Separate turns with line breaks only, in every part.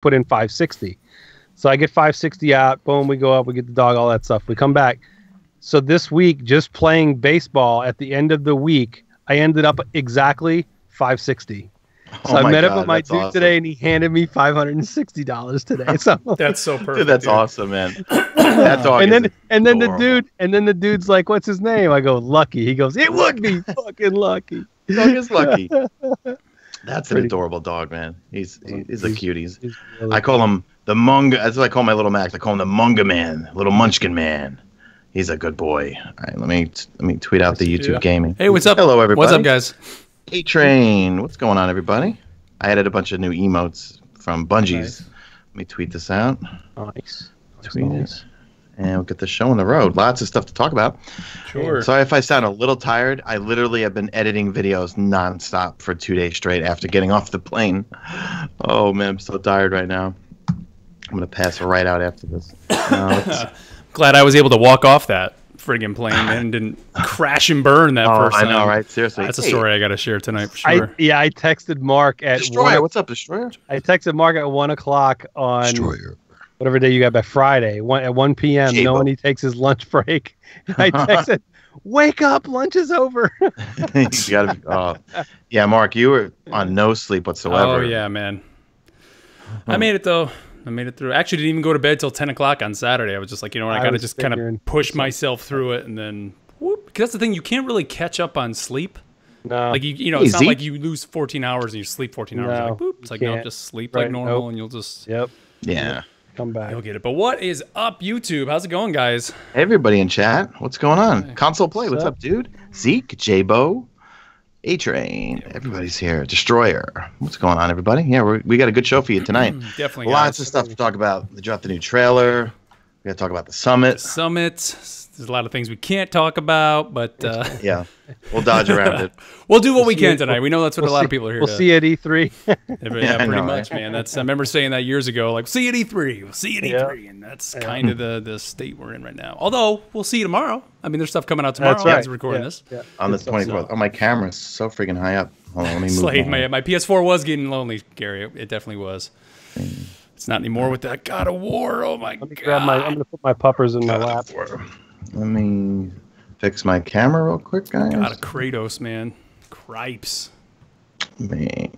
put in 560. So I get 560 out. Boom, we go up. We get the dog, all that stuff. We come back. So this week, just playing baseball at the end of the week, I ended up exactly 560. So I met up with my dude today, and he handed me $560 today. So
that's so perfect.
Dude, that's awesome, man. That dog.
And then the dude's like, "What's his name?" I go, "Lucky." He goes, "It would be fucking Lucky."
Dog is Lucky. That's an adorable dog, man. He's a cutie. Really I call him the Munga. That's what I call my little Max. I call him the Munga Man, little Munchkin Man. He's a good boy. All right, let me tweet out the YouTube gaming.
Hey, what's up?
Hello, everybody.
What's up, guys?
A-Train. What's going on, everybody? I added a bunch of new emotes from Bungie's. Nice. Let me tweet this out.
Nice.
Tweet it. And we'll get the show on the road. Lots of stuff to talk about.
Sure.
Sorry if I sound a little tired. I literally have been editing videos nonstop for 2 days straight after getting off the plane. Oh, man, I'm so tired right now. I'm going to pass right out after this.
Glad I was able to walk off that friggin' plane and didn't crash and burn that first time.
I know, right? Seriously.
That's a story I got to share tonight for sure.
I texted Mark at
Destroyer. What's up, Destroyer?
I texted Mark at 1 o'clock on
Destroyer.
Whatever day you got back, Friday, at 1 p.m. Knowing he takes his lunch break. I texted, "Wake up, lunch is over."
You gotta be, yeah, Mark, you were on no sleep whatsoever.
Oh yeah, man. I made it though. I made it through. Actually, didn't even go to bed till 10 o'clock on Saturday. I was just like, you know what, I gotta just kind of push myself through it, and then whoop. Because that's the thing, you can't really catch up on sleep.
No,
like you know, it's not like you lose 14 hours and you sleep 14 hours. You're like, boop. It's like no, just sleep like normal, and you'll just
yeah.
Come back.
You'll get it. But what is up, YouTube? How's it going, guys?
Everybody in chat. What's going on? Console Play. What's up, dude? Zeke, J-Bo, A-Train. Everybody's here. Destroyer. What's going on, everybody? Yeah, we got a good show for you tonight.
Definitely.
Lots of stuff to talk about. They dropped the new trailer. We got to talk about the Summit.
There's a lot of things we can't talk about, but
yeah, we'll dodge around it.
We'll do what we can tonight. We know that's what a lot of people are here.
We'll see you at E3.
Yeah, pretty much, man. That's I remember saying that years ago. Like, see you at E3. We'll see you at E3, and that's kind of the state we're in right now. Although we'll see you tomorrow. I mean, there's stuff coming out tomorrow.
That's right.
As we're recording this
on the 24th. Oh, my camera's so freaking high up. Hold on, let me move.
My PS4 was getting lonely, Gary. It definitely was. It's not anymore with that God of War. Oh my God!
I'm gonna put my puppers in my lap.
Let me fix my camera real quick, guys.
God of Kratos, man. Cripes.
Me.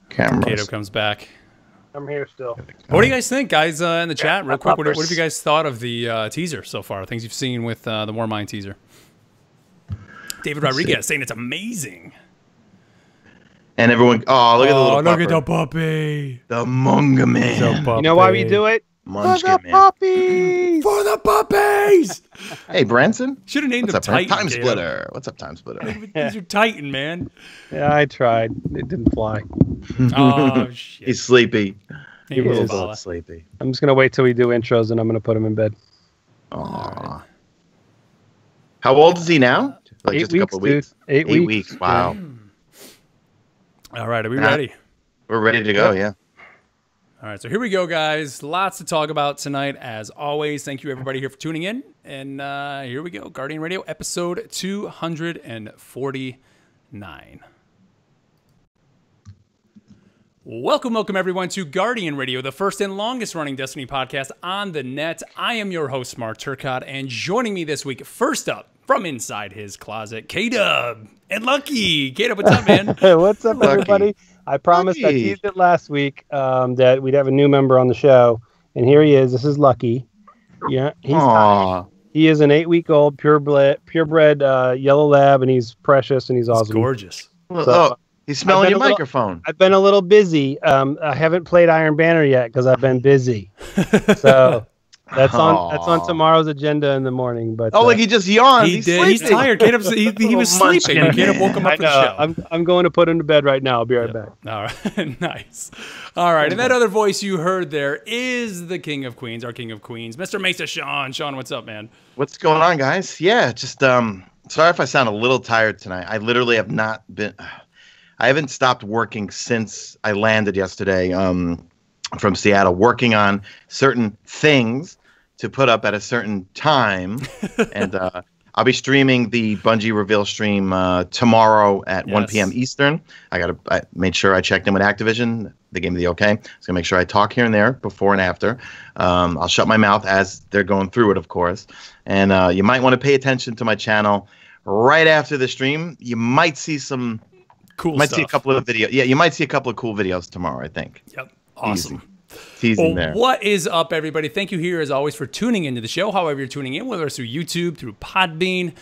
Camera.
Kato comes back.
I'm here still.
What do you guys think, guys, in the chat? Real quick, what have you guys thought of the teaser so far? Things you've seen with the Warmind teaser. David Rodriguez saying it's amazing.
And everyone, oh, look at the little
look at the puppy.
The Munga Man.
You know why we do it?
Munchkin
For the puppies!
For the puppies!
Hey, Branson.
Should have named him Titan.
Time Splitter. What's up, Time Splitter?
He's your Titan, man.
Yeah, I tried. It didn't fly.
Oh, shit.
He's sleepy.
He
is
a
a
little
little sleepy.
I'm just going to wait till we do intros, and I'm going to put him in bed.
Aww. How old is he now? Like
8
just
weeks,
a couple of weeks?
Dude. 8 weeks.
Wow.
All right, are we ready?
We're ready to go, yeah.
All right, so here we go, guys. Lots to talk about tonight, as always. Thank you, everybody, here for tuning in. And here we go. Guardian Radio, episode 249. Welcome, everyone, to Guardian Radio, the first and longest-running Destiny podcast on the net. I am your host, Mark Turcotte, and joining me this week, first up, from inside his closet, K-Dub and Lucky. K-Dub, what's up, man?
What's up, everybody? I promised, I teased it last week that we'd have a new member on the show, and here he is. This is Lucky. Yeah, he is an 8-week-old purebred yellow lab, and he's precious and he's awesome.
He's gorgeous.
So, he's smelling your microphone.
I've been a little busy. I haven't played Iron Banner yet because I've been busy. So that's on tomorrow's agenda in the morning. But
like he just yawned.
He's tired. He was sleeping. Caleb woke him up for the show.
I'm going to put him to bed right now. I'll be right back.
All right, nice. All right, and that other voice you heard there is the King of Queens, our King of Queens, Mr. Mesa, Sean. Sean, what's up, man?
What's going on, guys? Yeah, just sorry if I sound a little tired tonight. I literally have not been. I haven't stopped working since I landed yesterday from Seattle, working on certain things to put up at a certain time. And I'll be streaming the Bungie reveal stream tomorrow at 1 p.m. Eastern. I made sure I checked in with Activision. They gave me the okay. So make sure I talk here and there before and after. I'll shut my mouth as they're going through it, of course. And you might want to pay attention to my channel right after the stream. You might see some
cool
stuff.
stuff.
See a couple of videos. Yeah, you might see a couple of cool videos tomorrow, I think.
Yep. Awesome.
Teasing there.
What is up, everybody? Thank you here, as always, for tuning into the show. However you're tuning in, whether it's through YouTube, through Podbean,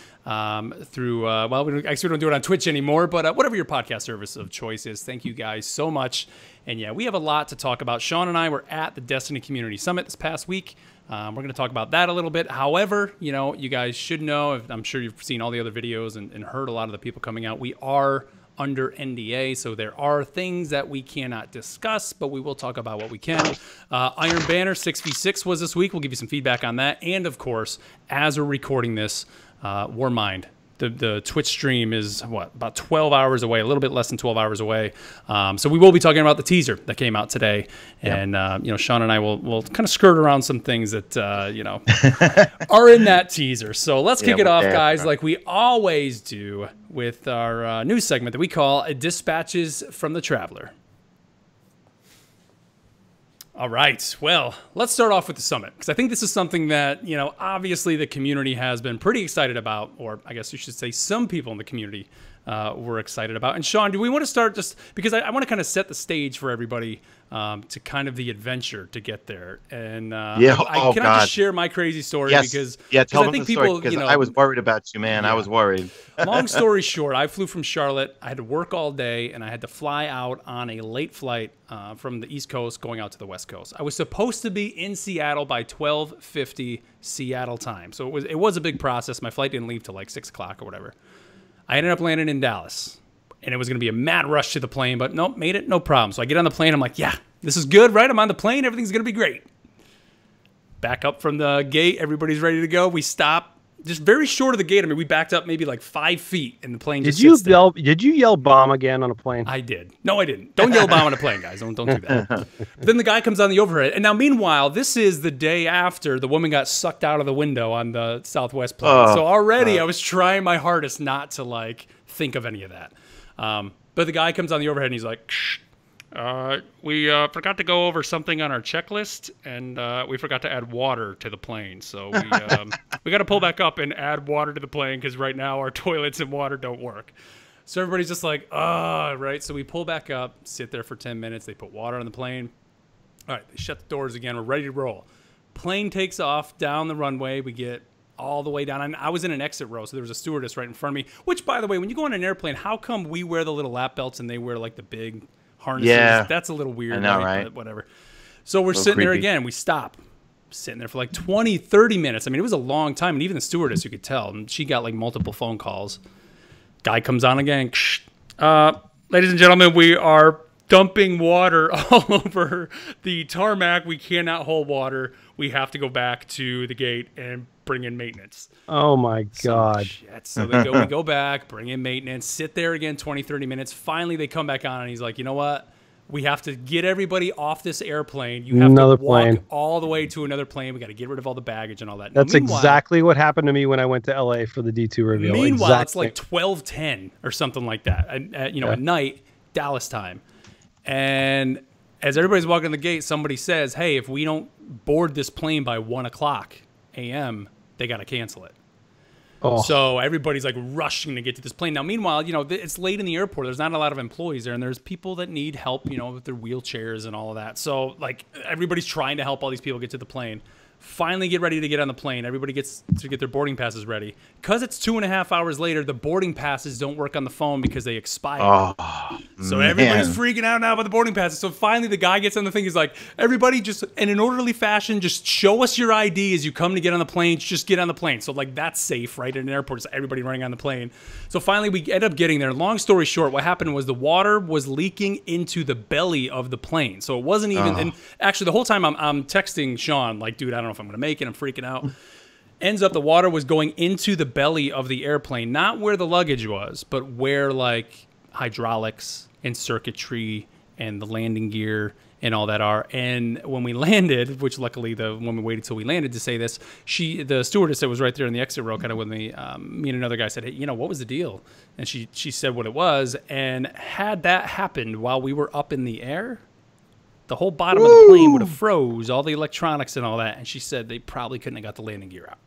through, well, we don't do it on Twitch anymore, but whatever your podcast service of choice is, thank you guys so much. And yeah, we have a lot to talk about. Sean and I were at the Destiny Community Summit this past week. We're going to talk about that a little bit. However, you know, you guys should know, I'm sure you've seen all the other videos and heard a lot of the people coming out. We are under NDA, so there are things that we cannot discuss, but we will talk about what we can. Iron Banner 6v6 was this week. We'll give you some feedback on that. And of course, as we're recording this, Warmind, the Twitch stream is what, about 12 hours away, a little bit less than 12 hours away. So we will be talking about the teaser that came out today. And, you know, Sean and I will kind of skirt around some things that, you know, are in that teaser. So let's kick it off, guys, like we always do with our news segment that we call Dispatches from the Traveler. All right, well, let's start off with the summit, because I think this is something that, you know, obviously the community has been pretty excited about, or I guess you should say some people in the community were excited about. And Sean, do we want to start just, because I want to kind of set the stage for everybody to kind of the adventure to get there. And I just share my crazy story? Because
tell
I think
them the
people,
story,
you know,
I was worried about you, man. I was worried.
Long story short, I flew from Charlotte. I had to work all day, and I had to fly out on a late flight from the East Coast going out to the West Coast. I was supposed to be in Seattle by 12:50 Seattle time, so it was a big process. My flight didn't leave till like 6 o'clock or whatever. I ended up landing in Dallas, and it was going to be a mad rush to the plane, but nope, made it, no problem. So I get on the plane. I'm like, yeah, this is good, right? I'm on the plane. Everything's going to be great. Back up from the gate. Everybody's ready to go. We stop. Just very short of the gate. I mean, we backed up maybe like 5 feet, and the plane just sits there.
Did you yell bomb again on a plane?
I did. No, I didn't. Don't yell bomb on a plane, guys. Don't do that. Then the guy comes on the overhead. And now, meanwhile, this is the day after the woman got sucked out of the window on the Southwest plane. So already I was trying my hardest not to, like, think of any of that. But the guy comes on the overhead, and he's like, shh. We forgot to go over something on our checklist, and we forgot to add water to the plane. So we got to pull back up and add water to the plane, because right now our toilets and water don't work. So everybody's just like, right? So we pull back up, sit there for 10 minutes. They put water on the plane. All right, they shut the doors again. We're ready to roll. Plane takes off down the runway. We get all the way down. And I was in an exit row, so there was a stewardess right in front of me. Which, by the way, when you go on an airplane, how come we wear the little lap belts and they wear like the big harnesses?
Yeah,
that's a little weird.
I know, right?
But whatever. So we're sitting there again. We stop. Sitting there for like 20, 30 minutes. I mean, it was a long time. And even the stewardess, you could tell. And she got like multiple phone calls. Guy comes on again. Ladies and gentlemen, we are dumping water all over the tarmac. We cannot hold water. We have to go back to the gate and bring in maintenance.
Oh my God.
So we go back, bring in maintenance, sit there again 20, 30 minutes. Finally, they come back on, and he's like, you know what? We have to get everybody off this airplane. You have to walk all the way to another plane. We got to get rid of all the baggage and all that.
That's exactly what happened to me when I went to LA for the D2 reveal.
Meanwhile, it's like 12:10 or something like that, at night, Dallas time. And as everybody's walking the gate, somebody says, hey, if we don't board this plane by 1 o'clock a.m., they got to cancel it. So everybody's like rushing to get to this plane. Now, meanwhile, it's late in the airport. There's not a lot of employees there, and there's people that need help, with their wheelchairs and all of that. So like everybody's trying to help all these people get to the plane. Finally get ready to get on the plane. Everybody gets to get their boarding passes ready. Because it's 2.5 hours later, the boarding passes don't work on the phone because they expire. So everybody's freaking out now about the boarding passes. So finally the guy gets on the thing. He's like, everybody just, in an orderly fashion, just show us your ID as you come to get on the plane. Just get on the plane. So like that's safe, right? In an airport, it's everybody running on the plane. So finally we end up getting there. Long story short, what happened was the water was leaking into the belly of the plane. So it wasn't even, and actually the whole time I'm texting Sean, like, dude, I don't know if I'm going to make it. I'm freaking out. Ends up the water was going into the belly of the airplane, not where the luggage was, but where like hydraulics and circuitry and the landing gear and all that are. And when we landed, which luckily the woman waited till we landed to say this, the stewardess that was right there in the exit row kind of with me, me and another guy said, hey, you know, what was the deal? And she said what it was. And had that happened while we were up in the air, the whole bottom of the plane would have froze, all the electronics and all that. And she said they probably couldn't have got the landing gear out.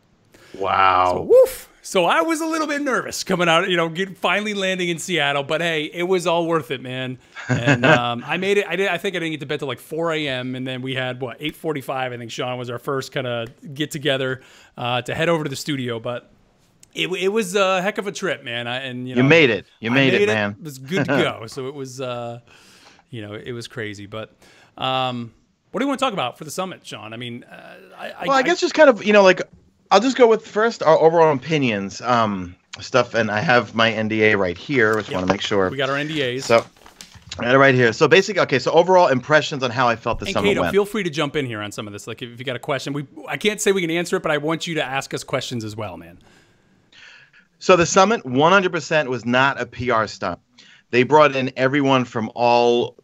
Wow.
So, woof. So I was a little bit nervous coming out, you know, finally landing in Seattle. But hey, it was all worth it, man. And I made it. I think I didn't get to bed till like 4 a.m. And then we had, 8:45. I think Sean was our first kind of get together to head over to the studio. But it was a heck of a trip, man. You
made it. You made it, man.
It was good to go. So it was, you know, it was crazy. But what do you want to talk about for the summit, Sean? I mean,
I guess just kind of, you know, like, I'll just go with first our overall opinions, stuff, and I have my NDA right here. Just want to make sure
we got our NDAs.
So I got it right here. So basically, okay. So overall impressions on how I felt the summit
Kato,
went.
Feel free to jump in here on some of this. Like if you got a question, I can't say we can answer it, but I want you to ask us questions as well, man.
So the summit 100% was not a PR stunt. They brought in everyone from all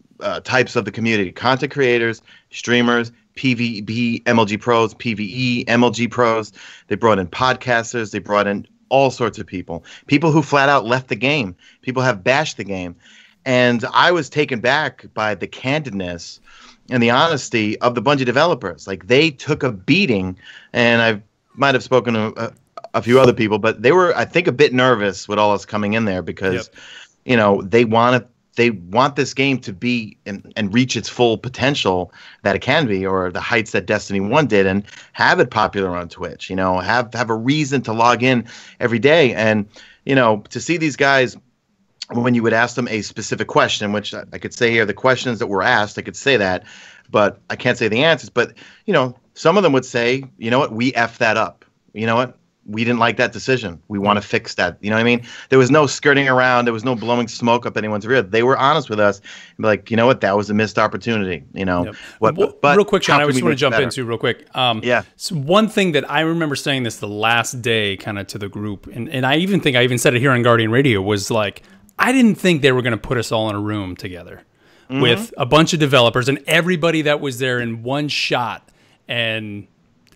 types of the community: content creators, streamers, PvP MLG pros, PvE MLG pros. They brought in podcasters. They brought in all sorts of people. People who flat out left the game. People have bashed the game. And I was taken back by the candidness and the honesty of the Bungie developers. Like, they took a beating, and I might have spoken to a few other people, but they were, I think, a bit nervous with all us coming in there because, you know, they want this game to be and reach its full potential that it can be, or the heights that Destiny 1 did, and have it popular on Twitch, you know, have a reason to log in every day. And, you know, to see these guys, when you would ask them a specific question, which I could say here, the questions that were asked, I could say that, but I can't say the answers. But, you know, some of them would say, you know what, we effed that up. You know what? We didn't like that decision. We want to fix that. You know what I mean? There was no skirting around. There was no blowing smoke up anyone's rear. They were honest with us. And be like, you know what? That was a missed opportunity. You know.
But real quick, Sean, I just want to jump into real quick. So one thing that I remember saying this the last day, kind of to the group, and I even think I even said it here on Guardian Radio, was like, I didn't think they were going to put us all in a room together with a bunch of developers and everybody that was there in one shot, and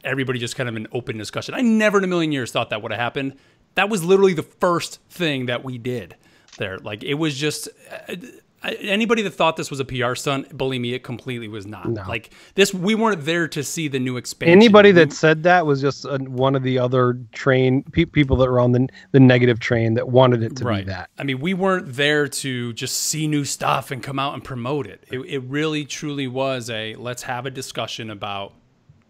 everybody just kind of an open discussion. I never in a million years thought that would have happened. That was literally the first thing that we did there. Like, it was just anybody that thought this was a PR stunt, believe me, it completely was not. No. Like, this, we weren't there to see the new expansion.
Anybody that said that was just one of the other people that were on the negative train that wanted it to be that.
I mean, we weren't there to just see new stuff and come out and promote it. It really, truly was let's have a discussion about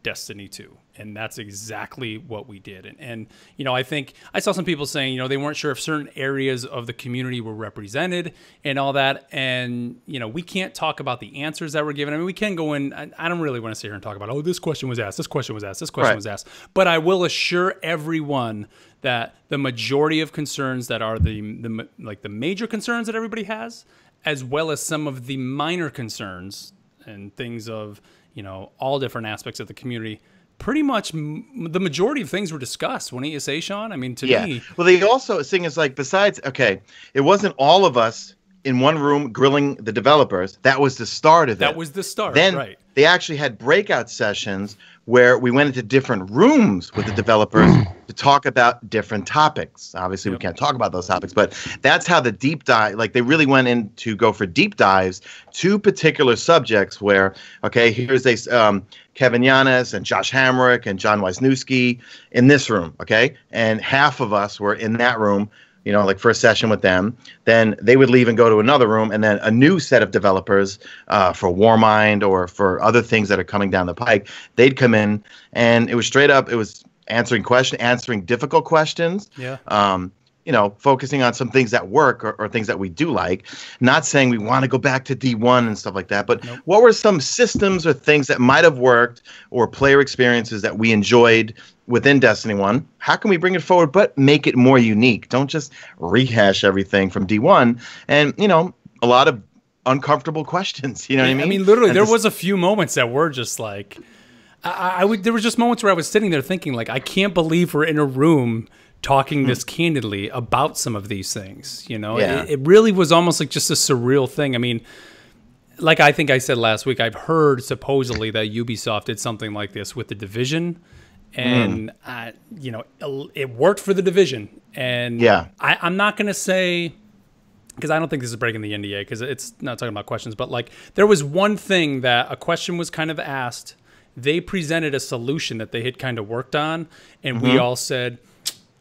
Destiny 2. And that's exactly what we did. And, you know, I think I saw some people saying, you know, they weren't sure if certain areas of the community were represented and all that. And, you know, we can't talk about the answers that were given. I mean, we can go in. I don't really want to sit here and talk about, oh, this question was asked, this question was asked, this question was asked. But I will assure everyone that the majority of concerns that are the major concerns that everybody has, as well as some of the minor concerns and things of, you know, all different aspects of the community, pretty much the majority of things were discussed. Wouldn't you say, Sean? I mean, to me.
Well, they also, thing is, like, besides, okay, it wasn't all of us in one room grilling the developers. That was the start of it.
That was the start,
then they actually had breakout sessions where we went into different rooms with the developers to talk about different topics. Obviously, we can't talk about those topics, but that's how the deep dive, like, they really went in to go for deep dives to particular subjects where, okay, here's Kevin Yanis and Josh Hamrick and John Wisniewski in this room, okay? And half of us were in that room, you know, like for a session with them. Then they would leave and go to another room, and then a new set of developers for Warmind or for other things that are coming down the pike, they'd come in, and it was straight up, it was answering difficult questions. You know, focusing on some things that work or things that we do like. Not saying we want to go back to D1 and stuff like that, but what were some systems or things that might have worked or player experiences that we enjoyed within Destiny 1? How can we bring it forward but make it more unique? Don't just rehash everything from D1. And, you know, a lot of uncomfortable questions, you know what I mean?
I mean, literally, there was a few moments that were just like, there was just moments where I was sitting there thinking, like, I can't believe we're in a room talking this candidly about some of these things, you know? It really was almost like just a surreal thing. I mean, like I think I said last week, I've heard supposedly that Ubisoft did something like this with The Division, and you know, it worked for The Division. And
yeah,
I'm not going to say, because I don't think this is breaking the NDA, because it's not talking about questions, but like there was one thing that a question was kind of asked. They presented a solution that they had kind of worked on, and we all said,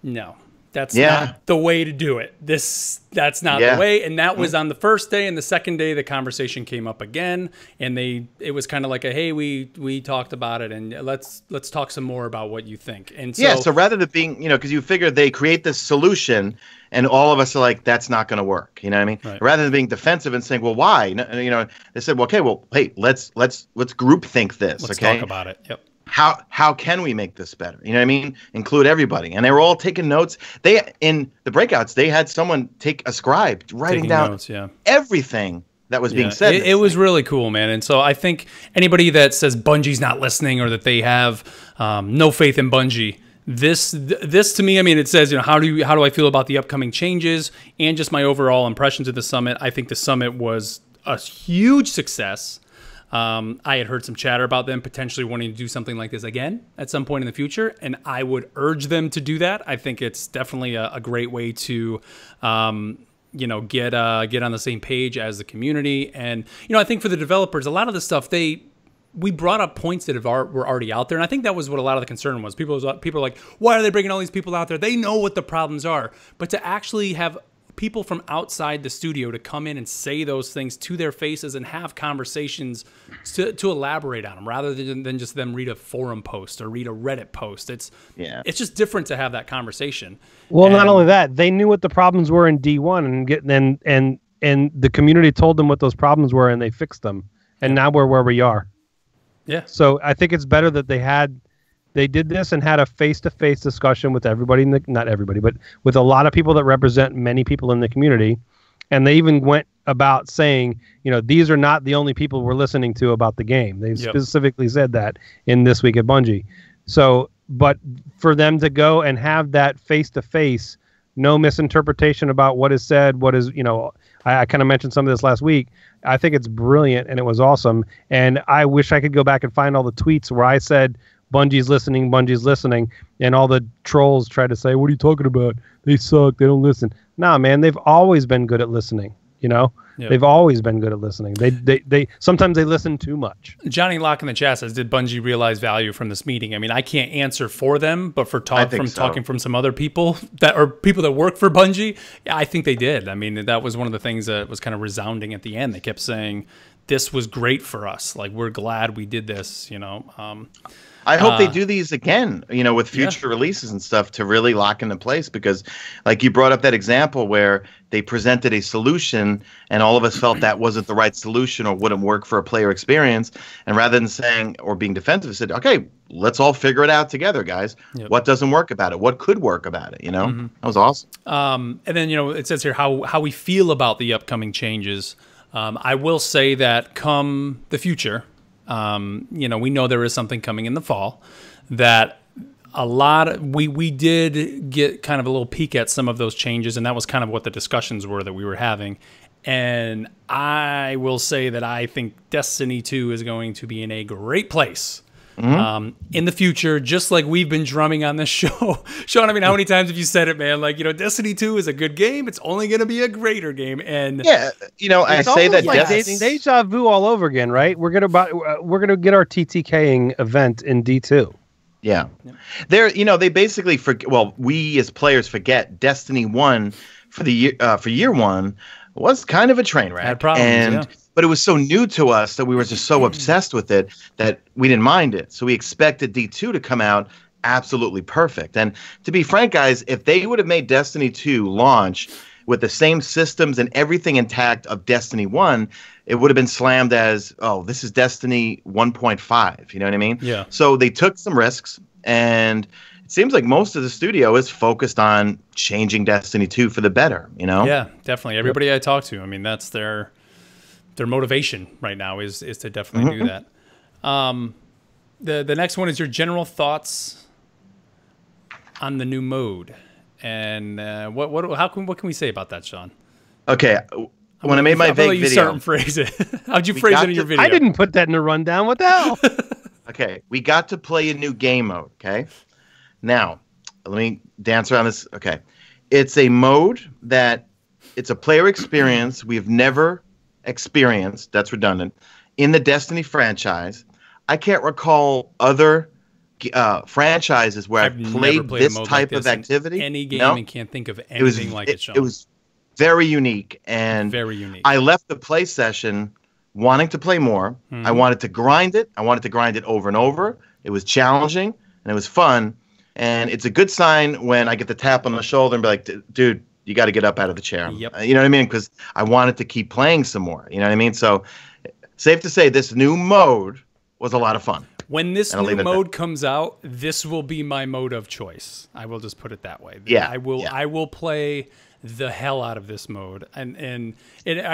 no. That's not the way to do it. That's not the way. And that was on the first day, and the second day the conversation came up again, and it was kind of like a, hey, we talked about it, and let's talk some more about what you think. And so,
so rather than being, you know, because you figure they create this solution and all of us are like, that's not going to work. You know what I mean? Right. Rather than being defensive and saying, well, why? You know, they said, well, okay, well, hey, let's group think this.
Let's talk about it. Yep.
How can we make this better? You know what I mean? Include everybody. And they were all taking notes. In the breakouts, they had someone take a scribe writing down notes, everything that was being said.
It was really cool, man. And so I think anybody that says Bungie's not listening or that they have no faith in Bungie, this to me, I mean, it says, you know, how do I feel about the upcoming changes and just my overall impressions of the summit. I think the summit was a huge success. I had heard some chatter about them potentially wanting to do something like this again at some point in the future, and I would urge them to do that. I think it's definitely a great way to, you know, get on the same page as the community. And, you know, I think for the developers, a lot of the stuff we brought up points that were already out there, and I think that was what a lot of the concern was. People are like, why are they bringing all these people out there? They know what the problems are, but to actually have people from outside the studio to come in and say those things to their faces and have conversations to elaborate on them rather than just them read a forum post or read a Reddit post. It's just different to have that conversation.
Well, not only that, they knew what the problems were in D1 and the community told them what those problems were and they fixed them. And now we're where we are. Yeah. So I think it's better that they did this and had a face-to-face discussion with everybody, not everybody, but with a lot of people that represent many people in the community. And they even went about saying, you know, these are not the only people we're listening to about the game. They specifically said that in This Week at Bungie. So, but for them to go and have that face-to-face, no misinterpretation about what is said, what is, you know, I kind of mentioned some of this last week. I think it's brilliant and it was awesome. And I wish I could go back and find all the tweets where I said, Bungie's listening, and all the trolls try to say, what are you talking about? They suck, they don't listen. Nah, man, they've always been good at listening, you know? Yep. They've always been good at listening. They sometimes they listen too much.
Johnny Locke in the chat says, did Bungie realize value from this meeting? I mean, I can't answer for them, but talking from some other people people that work for Bungie, I think they did. I mean, that was one of the things that was kind of resounding at the end. They kept saying, this was great for us. Like, we're glad we did this, you know?
I hope they do these again, you know, with future releases and stuff to really lock into place, because like you brought up that example where they presented a solution and all of us felt that wasn't the right solution or wouldn't work for a player experience. And rather than saying or being defensive, said, okay, let's all figure it out together, guys. Yep. What doesn't work about it? What could work about it? You know, that was awesome.
And then, you know, it says here how we feel about the upcoming changes. I will say that come the future, you know, we know there is something coming in the fall that we did get kind of a little peek at some of those changes, and that was kind of what the discussions were that we were having. And I will say that I think Destiny 2 is going to be in a great place in the future, just like we've been drumming on this show. Sean, I mean, how many times have you said it, man? Like, you know, Destiny 2 is a good game. It's only going to be a greater game. And
yeah, you know, I say that
like deja vu all over again, right? We're gonna get our TTKing event in D2.
Yeah. They're, you know, they basically forget. Well, we as players forget Destiny 1 for year one was kind of a train wreck.
Had problems,
but it was so new to us that we were just so obsessed with it that we didn't mind it. So we expected D2 to come out absolutely perfect. And to be frank, guys, if they would have made Destiny 2 launch with the same systems and everything intact of Destiny 1, it would have been slammed as, oh, this is Destiny 1.5. You know what I mean?
Yeah.
So they took some risks, and it seems like most of the studio is focused on changing Destiny 2 for the better, you know?
Yeah, definitely. Everybody I talk to, I mean, that's their motivation right now is to definitely do that. The next one is your general thoughts on the new mode, and what can we say about that, Sean?
Okay, when I made my vague video,
start and phrase it. How'd you phrase it in your video?
I didn't put that in the rundown. What the hell?
Okay, we got to play a new game mode. Okay, now let me dance around this. Okay, it's a mode that it's a player experience we've never experienced. That's redundant in the Destiny franchise. I can't recall other franchises where I've played this type of activity.
Any game, and can't think of anything like it.
It was very unique, and
very unique.
I left the play session wanting to play more. I wanted to grind it. I wanted to grind it over and over. It was challenging and it was fun. And it's a good sign when I get the tap on the shoulder and be like, dude, you got to get up out of the chair.
Yep.
You know what I mean? Because I wanted to keep playing some more. You know what I mean? So safe to say this new mode was a lot of fun.
When this new mode comes out, this will be my mode of choice. I will just put it that way.
Yeah.
I will play the hell out of this mode. And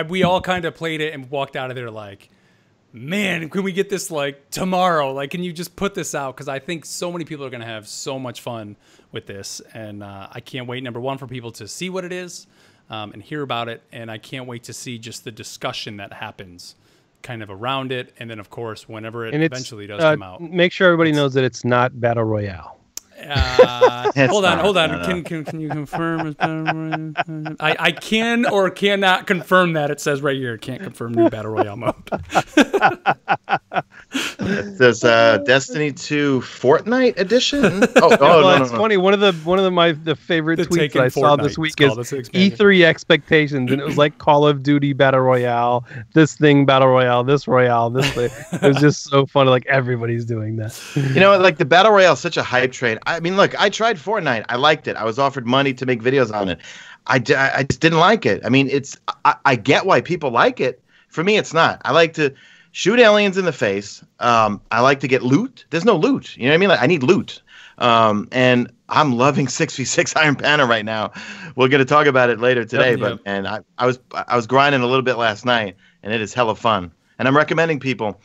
we all kind of played it and walked out of there like, man, can we get this like tomorrow? Like, can you just put this out? Because I think so many people are going to have so much fun with this. And I can't wait, number one, for people to see what it is and hear about it. And I can't wait to see just the discussion that happens kind of around it. And then, of course, whenever it eventually does come out.
Make sure everybody knows that it's not Battle Royale.
Hold on. Can you confirm? I can or cannot confirm that. It says right here, can't confirm new Battle Royale mode.
It says Destiny 2 Fortnite edition.
No, it's funny. One of the favorite tweets that I saw this week is E3 expectations, and it was like Call of Duty Battle Royale, this thing Battle Royale, this Royale, this thing. It was just so funny. Like everybody's doing that.
You know, like the Battle Royale is such a hype train. I mean, look, I tried Fortnite. I liked it. I was offered money to make videos on it. I just didn't like it. I mean, I get why people like it. For me, it's not. I like to shoot aliens in the face. I like to get loot. There's no loot. You know what I mean? Like, I need loot. And I'm loving 6v6 Iron Banner right now. We're going to talk about it later today. And I was grinding a little bit last night, and it is hella fun. And I'm recommending people,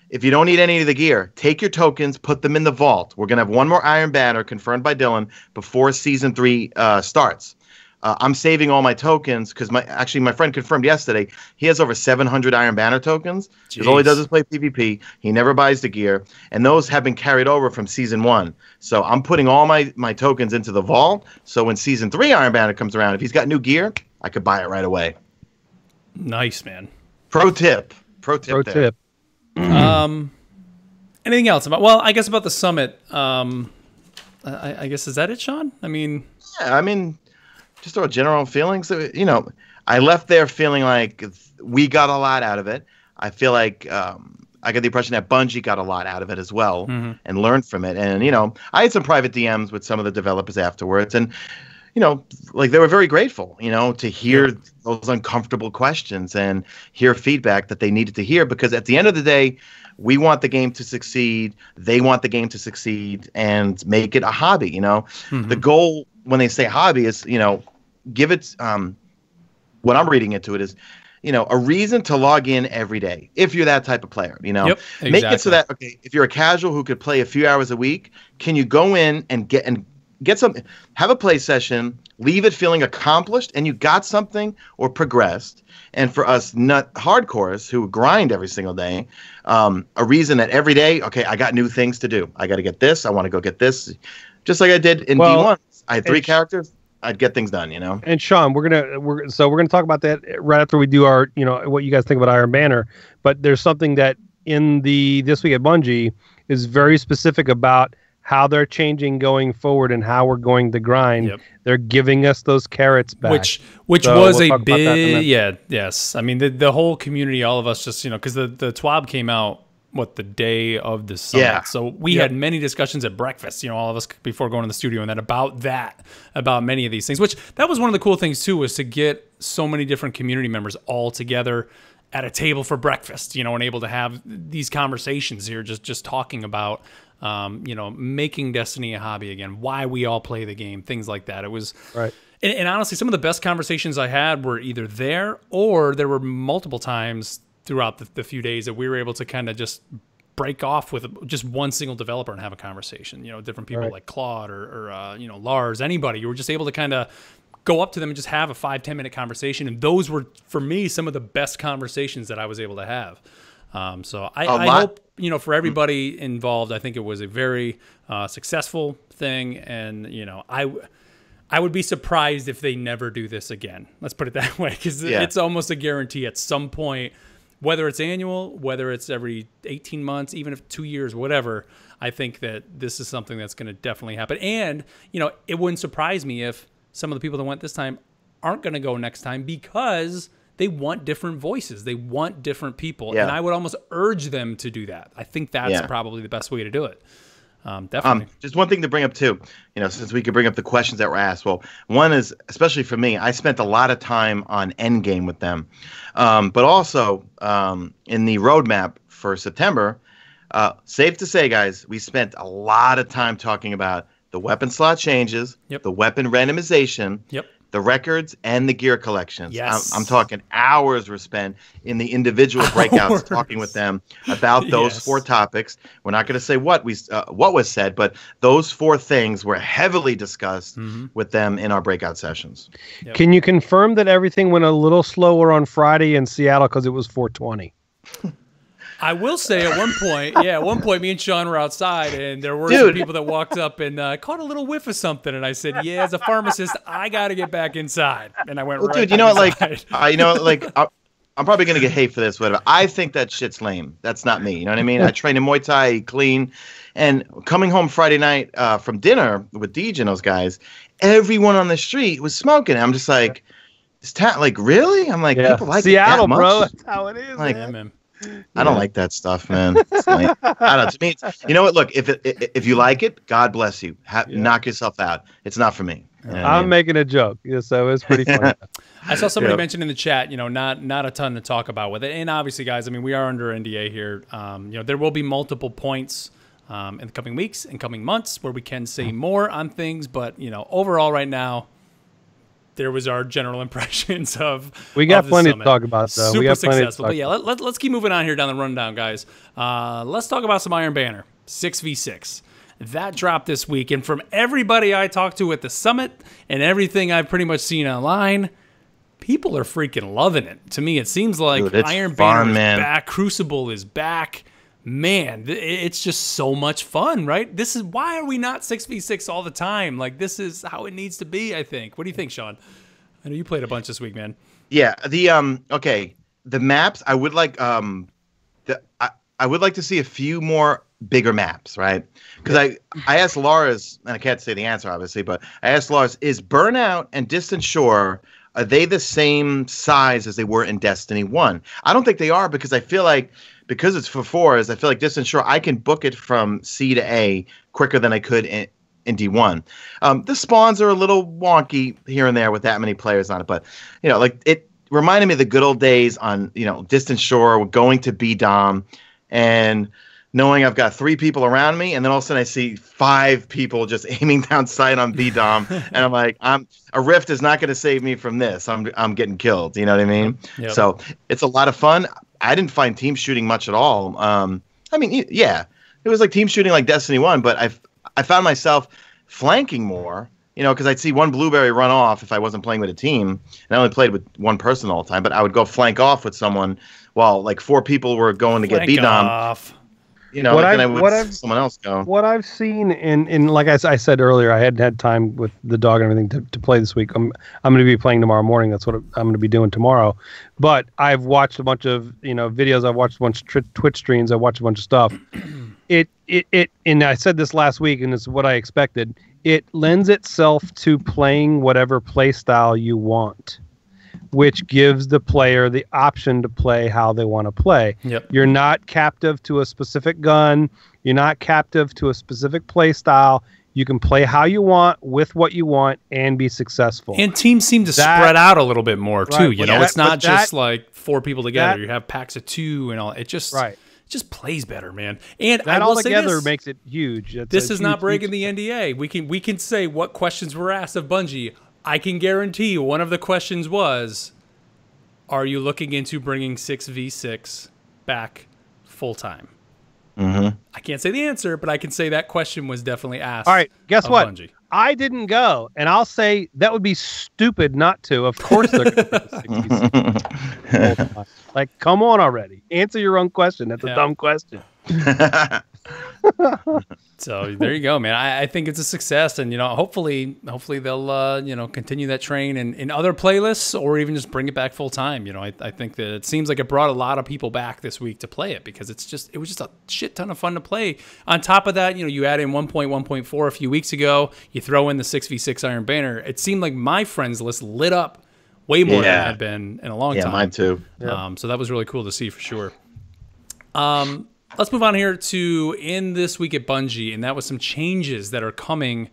if you don't need any of the gear, take your tokens, put them in the vault. We're going to have one more Iron Banner confirmed by Dylan before Season 3 starts. I'm saving all my tokens because my friend confirmed yesterday he has over 700 Iron Banner tokens. Because all he does is play PvP. He never buys the gear. And those have been carried over from Season 1. So I'm putting all my tokens into the vault. So when Season 3 Iron Banner comes around, if he's got new gear, I could buy it right away.
Nice, man.
Pro tip. Pro tip.
Anything else I guess about the summit. I guess, is that it, Sean? I mean,
just our general feelings. You know, I left there feeling like we got a lot out of it. I feel like I got the impression that Bungie got a lot out of it as well and learned from it. And, you know, I had some private DMs with some of the developers afterwards. And, you know, like they were very grateful, you know, to hear those uncomfortable questions and hear feedback that they needed to hear. Because at the end of the day, we want the game to succeed. They want the game to succeed and make it a hobby, you know. The goal when they say hobby is, you know, give it what I'm reading into it is, you know, a reason to log in every day if you're that type of player, you know.
Exactly.
Make it so that, okay, if you're a casual who could play a few hours a week, can you go in and get some, have a play session, leave it feeling accomplished and you got something or progressed. And for us nut hardcores who grind every single day, a reason that every day, okay, I got new things to do. I got to get this. I want to go get this. Just like I did in D1. I had 3 characters. I'd get things done, you know.
And Sean, we're gonna talk about that right after we do our, you know, what you guys think about Iron Banner. But there's something that in This Week at Bungie is very specific about how they're changing going forward and how we're going to grind. They're giving us those carrots back,
which was a big yes. I mean the whole community, all of us, just, you know, because the TWAB came out the day of the summit. So we had many discussions at breakfast, you know, all of us before going to the studio, and then about many of these things, which that was one of the cool things too, was to get so many different community members all together at a table for breakfast, you know, and able to have these conversations here, just talking about, you know, making Destiny a hobby again, why we all play the game, things like that. It was
right.
And honestly, some of the best conversations I had were either there or there were multiple times throughout the few days that we were able to kind of just break off with just one single developer and have a conversation. You know, different people like Claude or you know, Lars, anybody. You were just able to kind of go up to them and just have a 5-10 minute conversation. And those were, for me, some of the best conversations that I was able to have. So I hope, you know, for everybody involved, I think it was a very successful thing. And, you know, I would be surprised if they never do this again. Let's put it that way, because it's almost a guarantee at some point, whether it's annual, whether it's every 18 months, even if 2 years, whatever. I think that this is something that's going to definitely happen. And, you know, it wouldn't surprise me if some of the people that went this time aren't going to go next time, because they want different voices. They want different people. And I would almost urge them to do that. I think that's probably the best way to do it. Definitely.
Just one thing to bring up too, you know, since we could bring up the questions that were asked. Well, one is, especially for me, I spent a lot of time on Endgame with them. But also in the roadmap for September, safe to say, guys, we spent a lot of time talking about the weapon slot changes, the weapon randomization, the records, and the gear collections.
Yes.
I'm talking hours were spent in the individual breakouts talking with them about those 4 topics. We're not going to say what was said, but those 4 things were heavily discussed with them in our breakout sessions.
Can you confirm that everything went a little slower on Friday in Seattle because it was 420?
I will say at one point, me and Sean were outside, and there were some people that walked up and caught a little whiff of something, and I said, "Yeah, as a pharmacist, I got to get back inside." And I went,
dude, you know, I'm probably gonna get hate for this, whatever. I think that shit's lame. That's not me. You know what I mean? I train in Muay Thai, eat clean, and coming home Friday night from dinner with Deej and those guys, everyone on the street was smoking. I'm just like, really? I'm like, people like
Seattle,
it that much?
bro. That's how it is,
like,
man.
I don't like that stuff, man. It's like, I don't know. To me, you know what? Look, if you like it, God bless you. Knock yourself out. It's not for me. You know
I'm making a joke, so it's pretty funny.
I saw somebody mention in the chat, you know, not a ton to talk about with it, and obviously, guys, I mean, we are under NDA here. You know, there will be multiple points in the coming weeks and coming months where we can say more on things, but you know, overall, right now, there was our general impressions of.
We got plenty to talk about, though.
Super successful. But yeah, let's keep moving on here down the rundown, guys. Let's talk about some Iron Banner 6v6. That dropped this week, and from everybody I talked to at the summit and everything I've pretty much seen online, people are freaking loving it. To me, it seems like Iron Banner is back. Crucible is back. Man, it's just so much fun, right? This is why are we not 6v6 all the time? Like, this is how it needs to be, I think. What do you think, Sean? I know you played a bunch this week, man.
Yeah, the maps, I would like I would like to see a few more bigger maps, right? Because I asked Lars, and I can't say the answer obviously, but I asked Lars, is Burnout and Distant Shore, are they the same size as they were in Destiny 1? I don't think they are, because I feel like, because it's for 4s, I feel like Distant Shore, I can book it from C to A quicker than I could in D1. The spawns are a little wonky here and there with that many players on it, but you know, like, it reminded me of the good old days on, you know, Distant Shore, going to B-Dom and knowing I've got 3 people around me, and then all of a sudden I see 5 people just aiming down sight on B-Dom, and I'm like, a rift is not going to save me from this. I'm getting killed. You know what I mean? Yep. So it's a lot of fun. I didn't find team shooting much at all. I mean, yeah, it was like team shooting like Destiny 1, but I found myself flanking more, you know, because I'd see one blueberry run off if I wasn't playing with a team, and I only played with one person all the time, but I would go flank off with someone while like 4 people were going to get B-Dom. You know, someone else go.
What I've seen in like I said earlier, I hadn't had time with the dog and everything to play this week. I'm going to be playing tomorrow morning. That's what I'm going to be doing tomorrow. But I've watched a bunch of videos. I've watched a bunch of Twitch streams. I've watched a bunch of stuff. And I said this last week, and it's what I expected. It lends itself to playing whatever play style you want, which gives the player the option to play how they want to play.
Yep.
You're not captive to a specific gun. You're not captive to a specific play style. You can play how you want with what you want and be successful.
And teams seem to spread out a little bit more too. Right. You know, it's not just like 4 people together. You have packs of 2 and all. It just plays better, man. And
that all together makes it huge.
This is not breaking the NDA. We can say what questions were asked of Bungie. I can guarantee one of the questions was, are you looking into bringing 6v6 back full-time?
Mm-hmm.
I can't say the answer, but I can say that question was definitely asked.
All right, guess what?
Bungie.
I didn't go, and I'll say that would be stupid not to. Of course they're going to 66. Like, come on already. Answer your own question. That's a dumb question.
So there you go, man. I think it's a success, and hopefully they'll continue that train in other playlists, or even just bring it back full time. I think that it seems like it brought a lot of people back this week to play it, because it was just a shit ton of fun to play. On top of that, you add in 1.1.4 a few weeks ago. You throw in the 6v6 Iron Banner. It seemed like my friends list lit up way more than it had been in a long time.
Yeah, mine too.
So that was really cool to see for sure. Let's move on here to in this week at Bungie, and that was some changes that are coming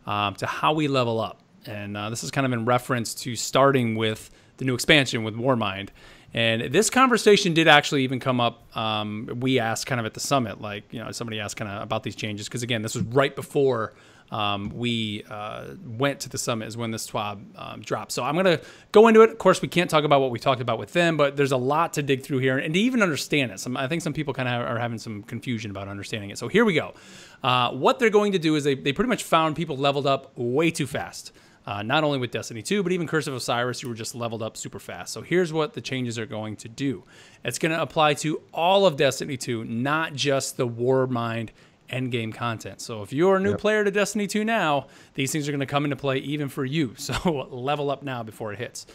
to how we level up. And this is kind of in reference to starting with the new expansion with Warmind. And this conversation did actually even come up. We asked kind of at the summit, like, somebody asked kind of about these changes, because again, this was right before we went to the summit is when this TWAB dropped. So I'm going to go into it. Of course, we can't talk about what we talked about with them, but there's a lot to dig through here and to even understand it. I think some people kind of are having some confusion about understanding it. So here we go. What they're going to do is they pretty much found people leveled up way too fast. Not only with Destiny 2, but even Curse of Osiris, you were just leveled up super fast. So here's what the changes are going to do. It's going to apply to all of Destiny 2, not just the Warmind endgame content. So if you're a new player to Destiny 2 now, these things are going to come into play even for you. So level up now before it hits.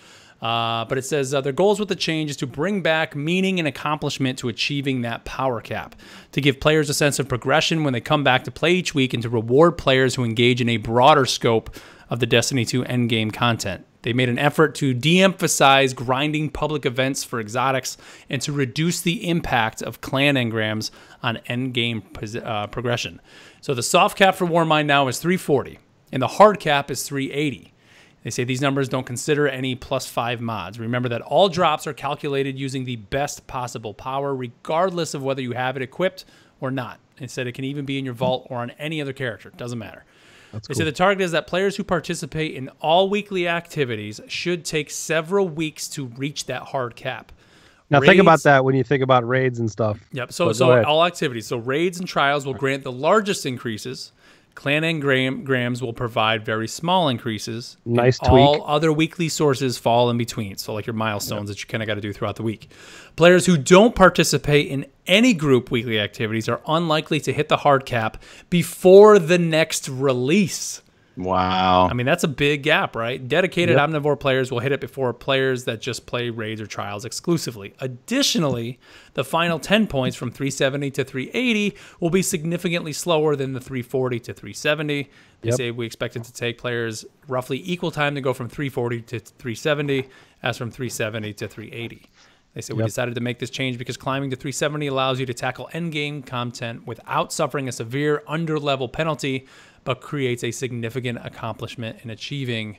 But it says their goals with the change is to bring back meaning and accomplishment to achieving that power cap, to give players a sense of progression when they come back to play each week, and to reward players who engage in a broader scope of the Destiny 2 endgame content. They made an effort to de-emphasize grinding public events for exotics and to reduce the impact of clan engrams on endgame progression. So the soft cap for Warmind now is 340, and the hard cap is 380. They say these numbers don't consider any +5 mods. Remember that all drops are calculated using the best possible power, regardless of whether you have it equipped or not. Instead, it can even be in your vault or on any other character. Doesn't matter. They say the target is that players who participate in all weekly activities should take several weeks to reach that hard cap.
Now think about that when you think about raids and stuff.
Yep. So all activities. So raids and trials will grant the largest increases. Clan engrams will provide very small increases.
Nice tweak.
All other weekly sources fall in between. So like your milestones that you kind of got to do throughout the week. Players who don't participate in any group weekly activities are unlikely to hit the hard cap before the next release.
Wow.
I mean, that's a big gap, right? Dedicated Omnivore players will hit it before players that just play raids or trials exclusively. Additionally, the final 10 points from 370 to 380 will be significantly slower than the 340 to 370. They say we expect it to take players roughly equal time to go from 340 to 370 as from 370 to 380. They say we decided to make this change because climbing to 370 allows you to tackle endgame content without suffering a severe under-level penalty, but creates a significant accomplishment in achieving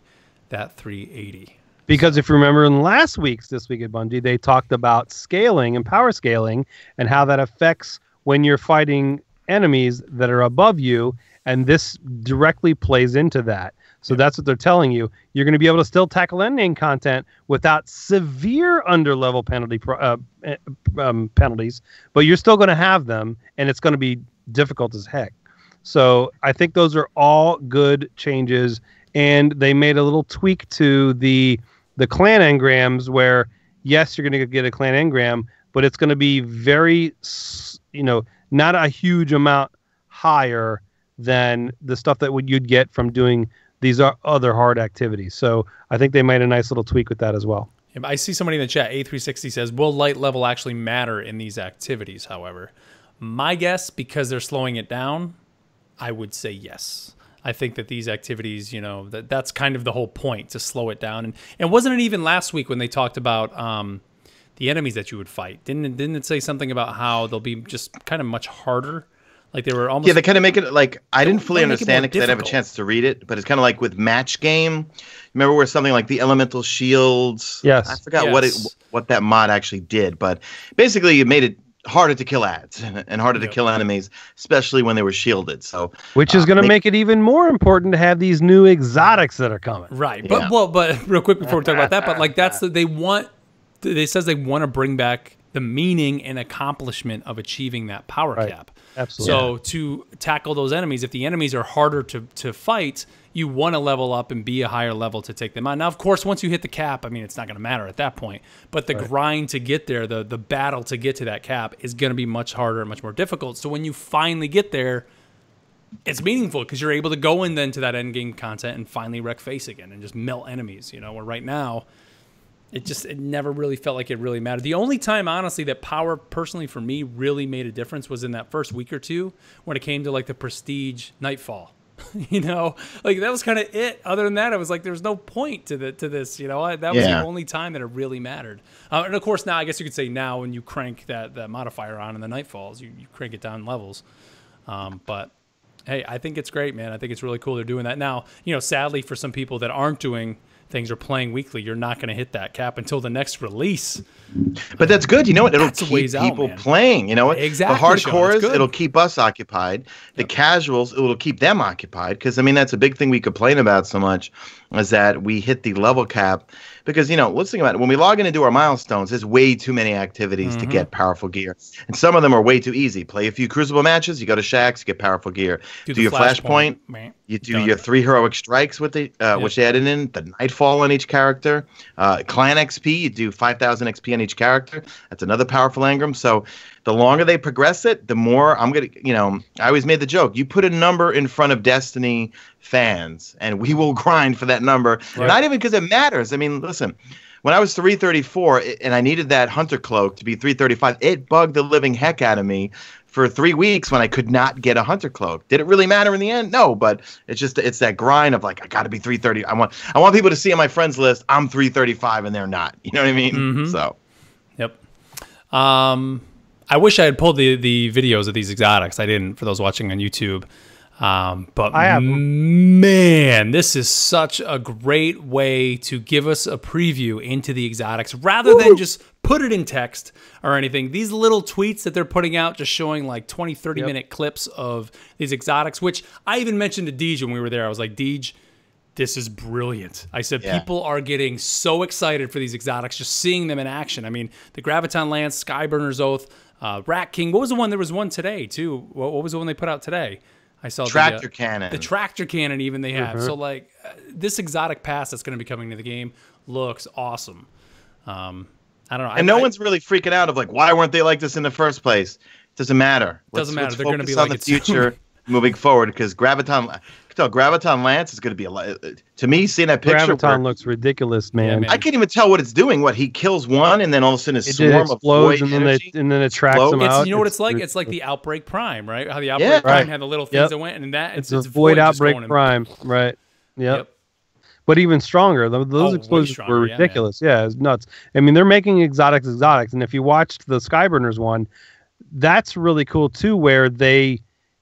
that 380.
Because if you remember in last week's This Week at Bungie, they talked about scaling and power scaling and how that affects when you're fighting enemies that are above you, and this directly plays into that. So that's what they're telling you. You're going to be able to still tackle endgame content without severe underlevel penalties, but you're still going to have them, and it's going to be difficult as heck. So I think those are all good changes, and they made a little tweak to the clan engrams where, yes, you're going to get a clan engram, but it's going to be very, not a huge amount higher than the stuff that you'd get from doing these other hard activities. So I think they made a nice little tweak with that as well.
I see somebody in the chat, A360 says, will light level actually matter in these activities, however? My guess, because they're slowing it down, I would say yes. I think that these activities, that's kind of the whole point, to slow it down. And wasn't it even last week when they talked about the enemies that you would fight? Didn't it say something about how they'll be just kind of much harder? Like they were almost... Yeah,
they kind of make it like... I didn't fully understand it because I didn't have a chance to read it, but it's kind of like with Match Game. Remember where something like the Elemental Shields...
Yes.
I forgot what that mod actually did, but basically it made it harder to kill ads and harder to kill enemies, especially when they were shielded. So,
which is going to make it even more important to have these new exotics that are coming.
Right. But but real quick before we talk about that, but like they says they want to bring back the meaning and accomplishment of achieving that power cap.
Absolutely.
So to tackle those enemies, if the enemies are harder to fight, you want to level up and be a higher level to take them on. Now, of course, once you hit the cap, I mean, it's not going to matter at that point. But the grind to get there, the battle to get to that cap is going to be much harder and much more difficult. So when you finally get there, it's meaningful because you're able to go in then to that end game content and finally wreck face again and just melt enemies. You know, where right now, it never really felt like it really mattered. The only time, honestly, that power personally for me really made a difference was in that first week or two when it came to like the prestige Nightfall. You know, like that was kind of it. Other than that, it was like there's no point to this. You know, that was the only time that it really mattered. And of course, now I guess you could say now when you crank that modifier on in the Nightfalls, you crank it down levels. But hey, I think it's great, man. I think it's really cool they're doing that now. You know, sadly for some people that aren't doing things or playing weekly, you're not going to hit that cap until the next release.
But that's good. You know what? It'll keep people playing. You know what?
Exactly.
The hardcores, it'll keep us occupied. The casuals, it'll keep them occupied. Because, I mean, that's a big thing we complain about so much is that we hit the level cap. Because, you know, let's think about it. When we log in and do our milestones, there's way too many activities to get powerful gear. And some of them are way too easy. Play a few Crucible matches, you go to Shacks, you get powerful gear. Do your Flashpoint, you do your 3 heroic strikes with the which they added in, the Nightfall on each character. Clan XP, you do 5,000 XP on each character. That's another powerful engram. So the longer they progress it, the more I'm going to, you know, I always made the joke, you put a number in front of Destiny fans and we will grind for that number. Right. Not even because it matters. I mean, listen, when I was 334 and I needed that Hunter Cloak to be 335, it bugged the living heck out of me for 3 weeks when I could not get a Hunter Cloak. Did it really matter in the end? No, but it's that grind of like, I got to be 330. I want people to see on my friends list, I'm 335 and they're not. You know what I mean? So.
Yep. I wish I had pulled the videos of these exotics. I didn't for those watching on YouTube. But man, this is such a great way to give us a preview into the exotics rather than just put it in text or anything. These little tweets that they're putting out just showing like 20, 30-minute clips of these exotics, which I even mentioned to Deej when we were there. I was like, Deej, this is brilliant. I said people are getting so excited for these exotics, just seeing them in action. I mean, the Graviton Lance, Skyburner's Oath, Rat King. What was the one? There was one today, too. What was the one they put out today? I saw
Tractor Cannon.
The Tractor Cannon even they have. So, like, this exotic pass that's going to be coming to the game looks awesome. I don't know.
And no one's really freaking out of, like, why weren't they like this in the first place? It doesn't matter.
Doesn't matter. They're going to be
like
the
future moving forward because Graviton Lance is going to be a lot. To me, seeing that picture,
Graviton looks ridiculous, man.
Yeah, man.
I can't even tell what it's doing. What, he kills one and then all of a sudden a swarm
of void
and
then it tracks them out.
You know what it's like? It's like the Outbreak Prime, right? How the Outbreak Prime had the little things that went, and that
it's a void Outbreak Prime, right? Yep. But even stronger. Those explosions were ridiculous. Yeah, it's nuts. I mean, they're making exotics, and if you watched the Skyburners one, that's really cool too, where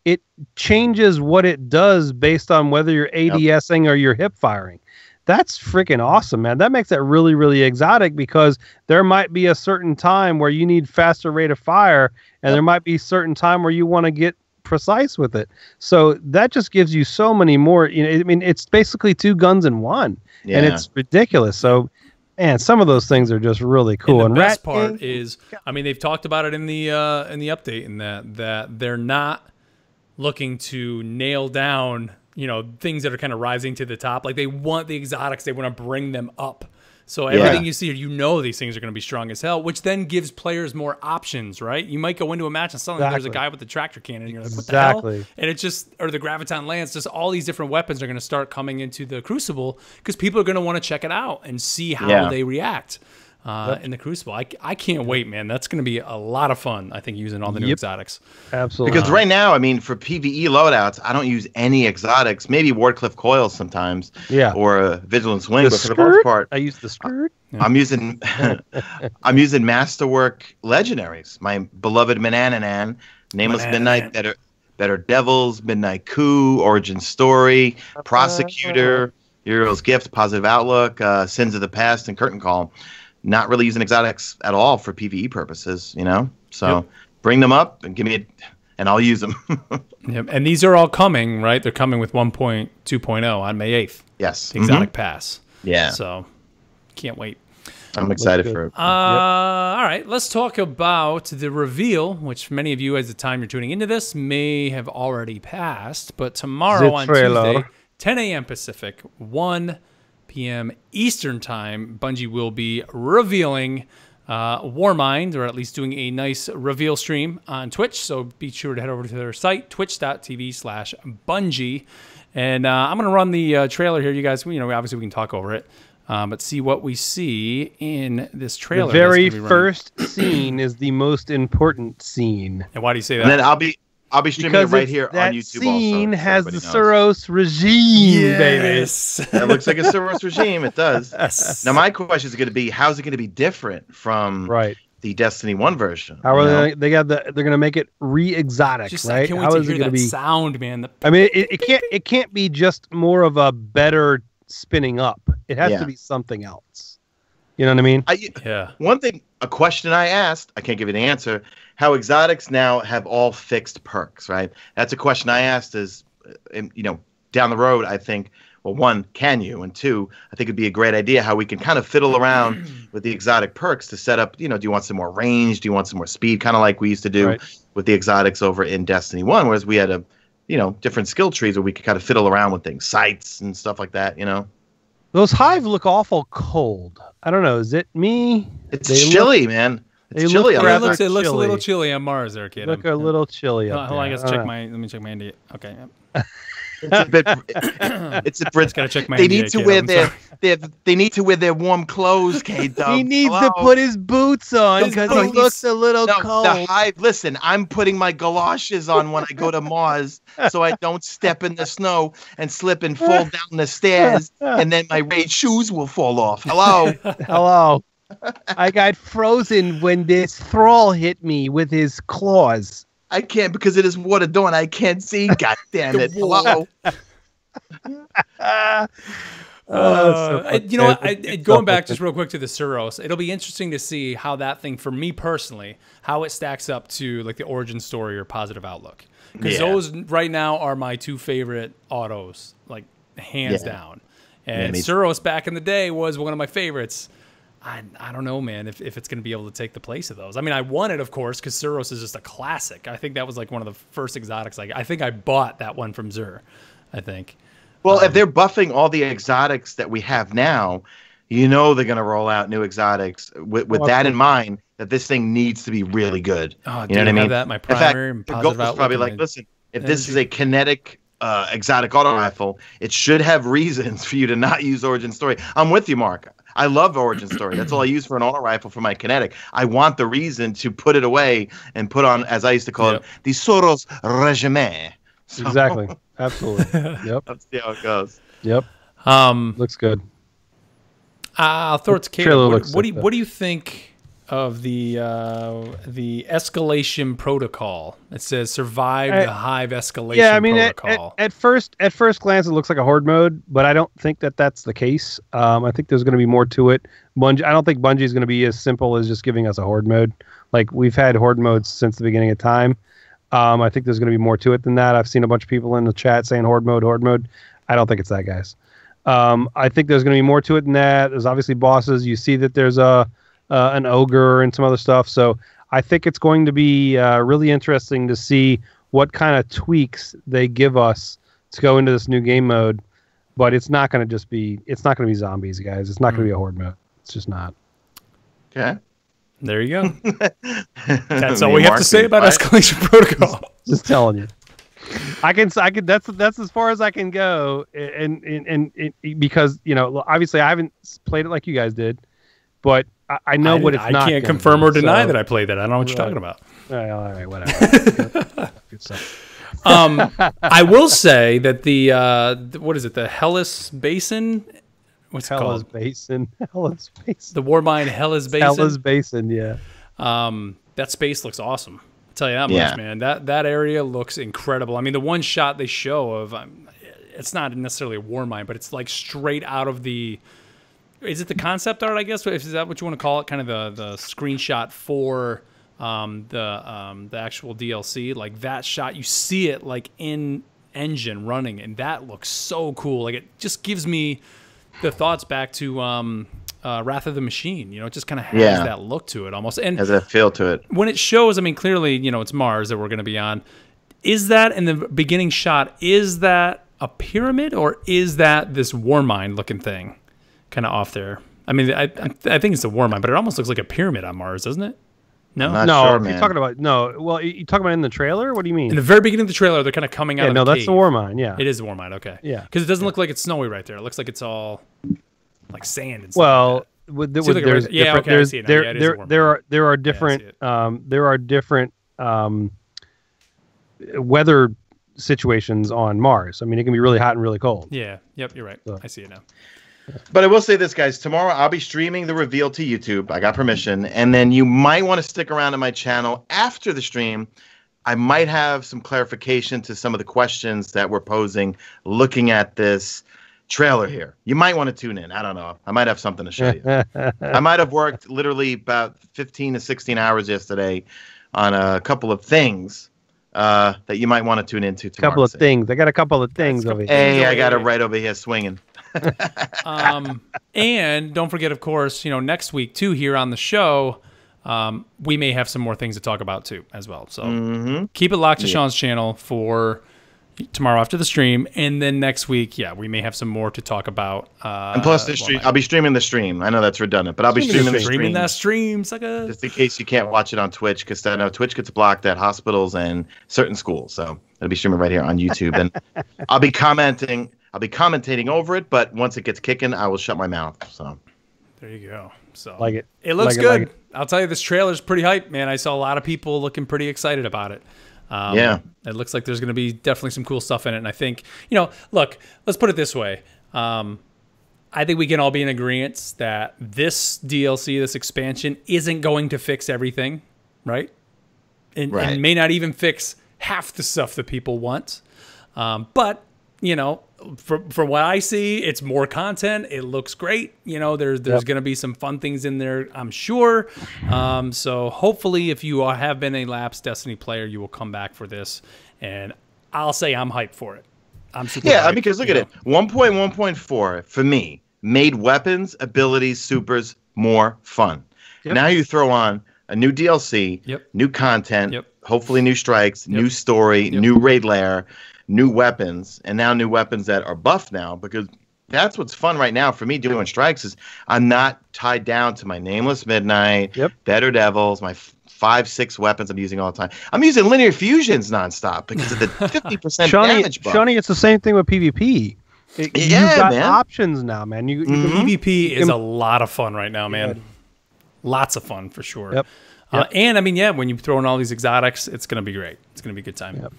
it changes what it does based on whether you're ADSing or you're hip firing. That's freaking awesome, man. That makes that really, really exotic because there might be a certain time where you need faster rate of fire, and there might be a certain time where you want to get precise with it. So that just gives you so many more. You know, I mean, it's basically 2 guns in one, and it's ridiculous. So, man, some of those things are just really cool.
And the best part is, I mean, they've talked about it in the update, in that they're not looking to nail down, you know, things that are kind of rising to the top. Like they want the exotics, they want to bring them up. So everything you see, you know, these things are going to be strong as hell, which then gives players more options, right? You might go into a match and suddenly there's a guy with the Tractor Cannon, and you're like, what the hell? And it just, or the Graviton Lance, just all these different weapons are going to start coming into the Crucible because people are going to want to check it out and see how they react. In the Crucible. I can't wait, man. That's going to be a lot of fun, I think, using all the new exotics.
Absolutely.
Because right now, I mean, for PvE loadouts, I don't use any exotics. Maybe Wardcliff Coils sometimes. Yeah. Or Vigilance Wing, but for the most part,
I use the skirt.
I'm using Masterwork Legendaries. My beloved Manananan, Nameless Midnight, Better Devils, Midnight Coup, Origin Story, Prosecutor, Hero's Gift, Positive Outlook, Sins of the Past, and Curtain Call. Not really using exotics at all for PvE purposes, you know? So bring them up and give me and I'll use them.
And these are all coming, right? They're coming with 1.2.0 on May 8th.
Yes.
The exotic pass.
Yeah.
So can't wait.
I'm excited for it.
All right, let's talk about the reveal, which many of you, as the time you're tuning into this, may have already passed. But tomorrow on Tuesday, 10 a.m. Pacific, 1 p.m. Eastern Time, Bungie will be revealing Warmind, or at least doing a nice reveal stream on Twitch. So be sure to head over to their site, twitch.tv/Bungie. And I'm going to run the trailer here. You guys, obviously we can talk over it. But see what we see in this trailer.
The very first scene is the most important scene.
And why do you say that?
And then I'll be streaming it right here on YouTube.
That scene
also,
has the Suros regime,
yes.
baby.
It looks like a Suros regime. It does. Yes. Now my question is going to be, how's it going to be different from the Destiny 1 version?
How are they're going to make it re-exotic, right?
How is it going to be sound, man?
I mean, it can't be just more of a better spinning up. It has to be something else. You know what I mean?
One thing, a question I asked, I can't give you the answer, how exotics now have all fixed perks, right? That's a question I asked is, down the road, I think, well, one, can you? And two, I think it'd be a great idea how we can kind of fiddle around with the exotic perks to set up, do you want some more range? Do you want some more speed? Kind of like we used to do with the exotics over in Destiny 1, whereas we had different skill trees where we could kind of fiddle around with things, sights and stuff like that,
Those hive look awful cold. I don't know. Is it me?
It's chilly, man. It's chilly.
It looks a little chilly on Mars there, kid.
Look a little chilly.
Hold on, I guess let me check my NDA. Okay.
It's a bit. It's a Brit.
Gotta check my
they
NDA,
need to wear they need to wear their warm clothes, Kate.
He needs to put his boots on because he looks a little cold.
The hive. Listen, I'm putting my galoshes on when I go to Mars, so I don't step in the snow and slip and fall down the stairs, and then my raid shoes will fall off. Hello.
Hello. I got frozen when this thrall hit me with his claws.
I can't because it is water dawn. I can't see. God damn it! Hello.
Going back just real quick to the Suros, it'll be interesting to see how that thing, for me personally, how it stacks up to like the origin story or positive outlook. Because those right now are my two favorite autos, like hands down. And Suros back in the day was one of my favorites. I don't know, man, if it's going to be able to take the place of those. I mean, I won it, of course, because Suros is just a classic. I think that was like one of the first exotics. I think I bought that one from Xur, I think.
Well, if they're buffing all the exotics that we have now, they're going to roll out new exotics with that in mind, that this thing needs to be really good.
Oh,
you know what I mean?
That, my primary
in fact, the goal is probably like, listen, if this is a kinetic exotic auto rifle, it should have reasons for you to not use Origin Story. I'm with you, Mark. I love Origin Story. That's all I use for an auto rifle for my kinetic. I want the reason to put it away and put on, as I used to call it, the Suros regime.
So, exactly. Absolutely. Yep.
Let's see how it goes.
Yep. Looks good.
I'll throw it to Caleb. What do you think of the escalation protocol? It says survive the hive escalation protocol.
At first glance, it looks like a horde mode, but I don't think that's the case. I think there's going to be more to it. I don't think Bungie is going to be as simple as just giving us a horde mode. Like, we've had horde modes since the beginning of time. I think there's going to be more to it than that. I've seen a bunch of people in the chat saying horde mode. I don't think it's that, guys. I think there's going to be more to it than that. There's obviously bosses. You see that there's an ogre and some other stuff. So I think it's going to be really interesting to see what kind of tweaks they give us to go into this new game mode. But it's not going to just be, it's not going to be zombies, guys. It's not going to be a horde mode. It's just not.
Okay.
There you go. That's all we have to say about escalation protocol.
Just telling you. I can. That's as far as I can go, and because obviously I haven't played it like you guys did, but I know what it's not.
I can't confirm or deny that I played that. I don't know what you're talking about.
All right, whatever. Good stuff.
I will say that the what is it? The Hellas Basin. What's it called?
Hellas Basin.
The Warmind Hellas Basin.
Hellas Basin, yeah.
That space looks awesome. I'll tell you that much, man. That area looks incredible. I mean, the one shot they show of, it's not necessarily a Warmind, but it's like straight out of the. Is it the concept art? I guess is that what you want to call it? Kind of the screenshot for the actual DLC. Like that shot, you see it like in engine running, and that looks so cool. Like it just gives me the thoughts back to Wrath of the Machine. You know, it just kind of has that look to it almost. And
has that feel to it.
When it shows, I mean, clearly, you know, it's Mars that we're going to be on. Is that, in the beginning shot, is that a pyramid or is that this Warmind looking thing kind of off there? I mean, I think it's a Warmind, but it almost looks like a pyramid on Mars, doesn't it? No,
sure, man.
You're talking about Well, you talking about in the trailer? What do you mean?
In the very beginning of the trailer, they're kind of coming out.
Yeah, no, that's the Warmind. Yeah,
it is the Warmind. Okay,
yeah,
because it doesn't look like it's snowy right there. It looks like it's all like sand and stuff.
Well,
like
there are different weather situations on Mars. I mean, it can be really hot and really cold.
Yeah. Yep. You're right. So. I see it now.
But I will say this, guys. Tomorrow I'll be streaming the reveal to YouTube. I got permission. And then you might want to stick around on my channel after the stream. I might have some clarification to some of the questions that we're posing looking at this trailer here. You might want to tune in. I don't know. I might have something to show you. I might have worked literally about 15 to 16 hours yesterday on a couple of things that you might want to tune into tomorrow.
Couple of things. I got a couple of things over here.
Hey, I got it right over here swinging.
And don't forget, of course, you know, next week too here on the show, we may have some more things to talk about too as well. So keep it locked to Sean's channel for tomorrow after the stream, and then next week, we may have some more to talk about.
And plus, the stream, I'll be streaming the stream. I know that's redundant, but I'll be streaming the stream.
Streaming that stream, sucker.
Just in case you can't watch it on Twitch, because I know Twitch gets blocked at hospitals and certain schools. So I'll be streaming right here on YouTube, and I'll be commenting. I'll be commentating over it, but once it gets kicking, I will shut my mouth. So
there you go. So
like it.
It looks good. I'll tell you, this trailer's pretty hype, man. I saw a lot of people looking pretty excited about it. It looks like there's going to be definitely some cool stuff in it. And I think, you know, look, let's put it this way. I think we can all be in agreement that this DLC, this expansion, isn't going to fix everything, right? And may not even fix half the stuff that people want. But, you know, from what I see, it's more content. It looks great. You know, there's going to be some fun things in there, I'm sure. So hopefully, if you have been a lapsed Destiny player, you will come back for this. And I'll say I'm hyped for it. I'm super hyped,
because look at it. 1.1.4 for me made weapons, abilities, supers more fun. Now you throw on a new DLC, new content, hopefully new strikes, new story, new raid lair, new weapons, and now new weapons that are buffed now, because that's what's fun right now for me doing strikes is I'm not tied down to my Nameless Midnight, Better Devils, my 5-6 weapons I'm using all the time. I'm using linear fusions nonstop because of the 50% damage buff.
Shawnee, it's the same thing with PvP. You've got options now, man.
PvP is a lot of fun right now, man. Lots of fun for sure. And I mean, when you throw in all these exotics, it's going to be great. It's going to be a good time.
And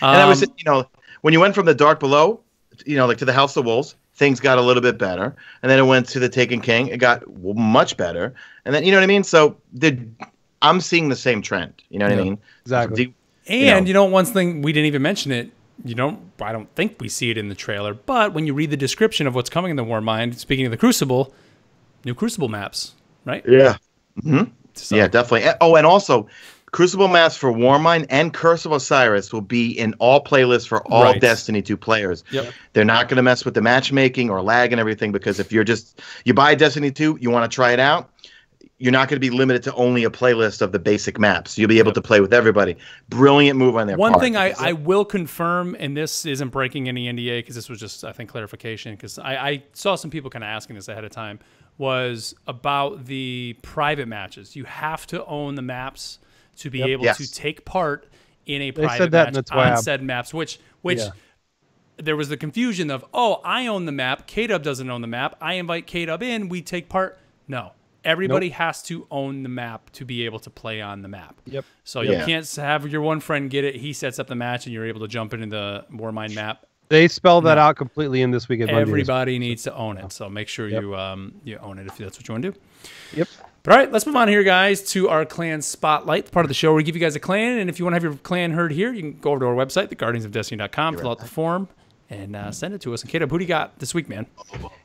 I was, you know, when you went from the Dark Below, you know, like to the House of Wolves, things got a little bit better. And then it went to the Taken King. It got much better. And then, you know what I mean? So I'm seeing the same trend. You know what I mean?
Exactly.
And, you know, one thing, we didn't even mention it. I don't think we see it in the trailer. But when you read the description of what's coming in the Warmind, speaking of the Crucible, new Crucible maps, right?
Yeah. So. Yeah, definitely. Oh, and also, Crucible maps for Warmind and Curse of Osiris will be in all playlists for all Destiny 2 players. They're not going to mess with the matchmaking or lag and everything, because if you buy Destiny 2, you want to try it out, you're not going to be limited to only a playlist of the basic maps. You'll be able to play with everybody. Brilliant move on their part.
One thing I will confirm, and this isn't breaking any NDA because this was just, I think, clarification, because I saw some people kind of asking this ahead of time, was about the private matches. You have to own the maps to be able to take part in a private match on said maps, which there was the confusion of, I own the map, K-Dub doesn't own the map, I invite K-Dub in, we take part. No. Everybody has to own the map to be able to play on the map. So you can't have your one friend get it, he sets up the match, and you're able to jump into the Warmind map.
They spell that out completely in this week at Bungie.
Everybody needs to own it, so make sure you own it if that's what you want to do. But all right, let's move on here, guys, to our clan spotlight, part of the show where we give you guys a clan, and if you want to have your clan heard here, you can go over to our website, theguardiansofdestiny.com, fill out the form, and send it to us. And K-Dub, who do you got this week, man?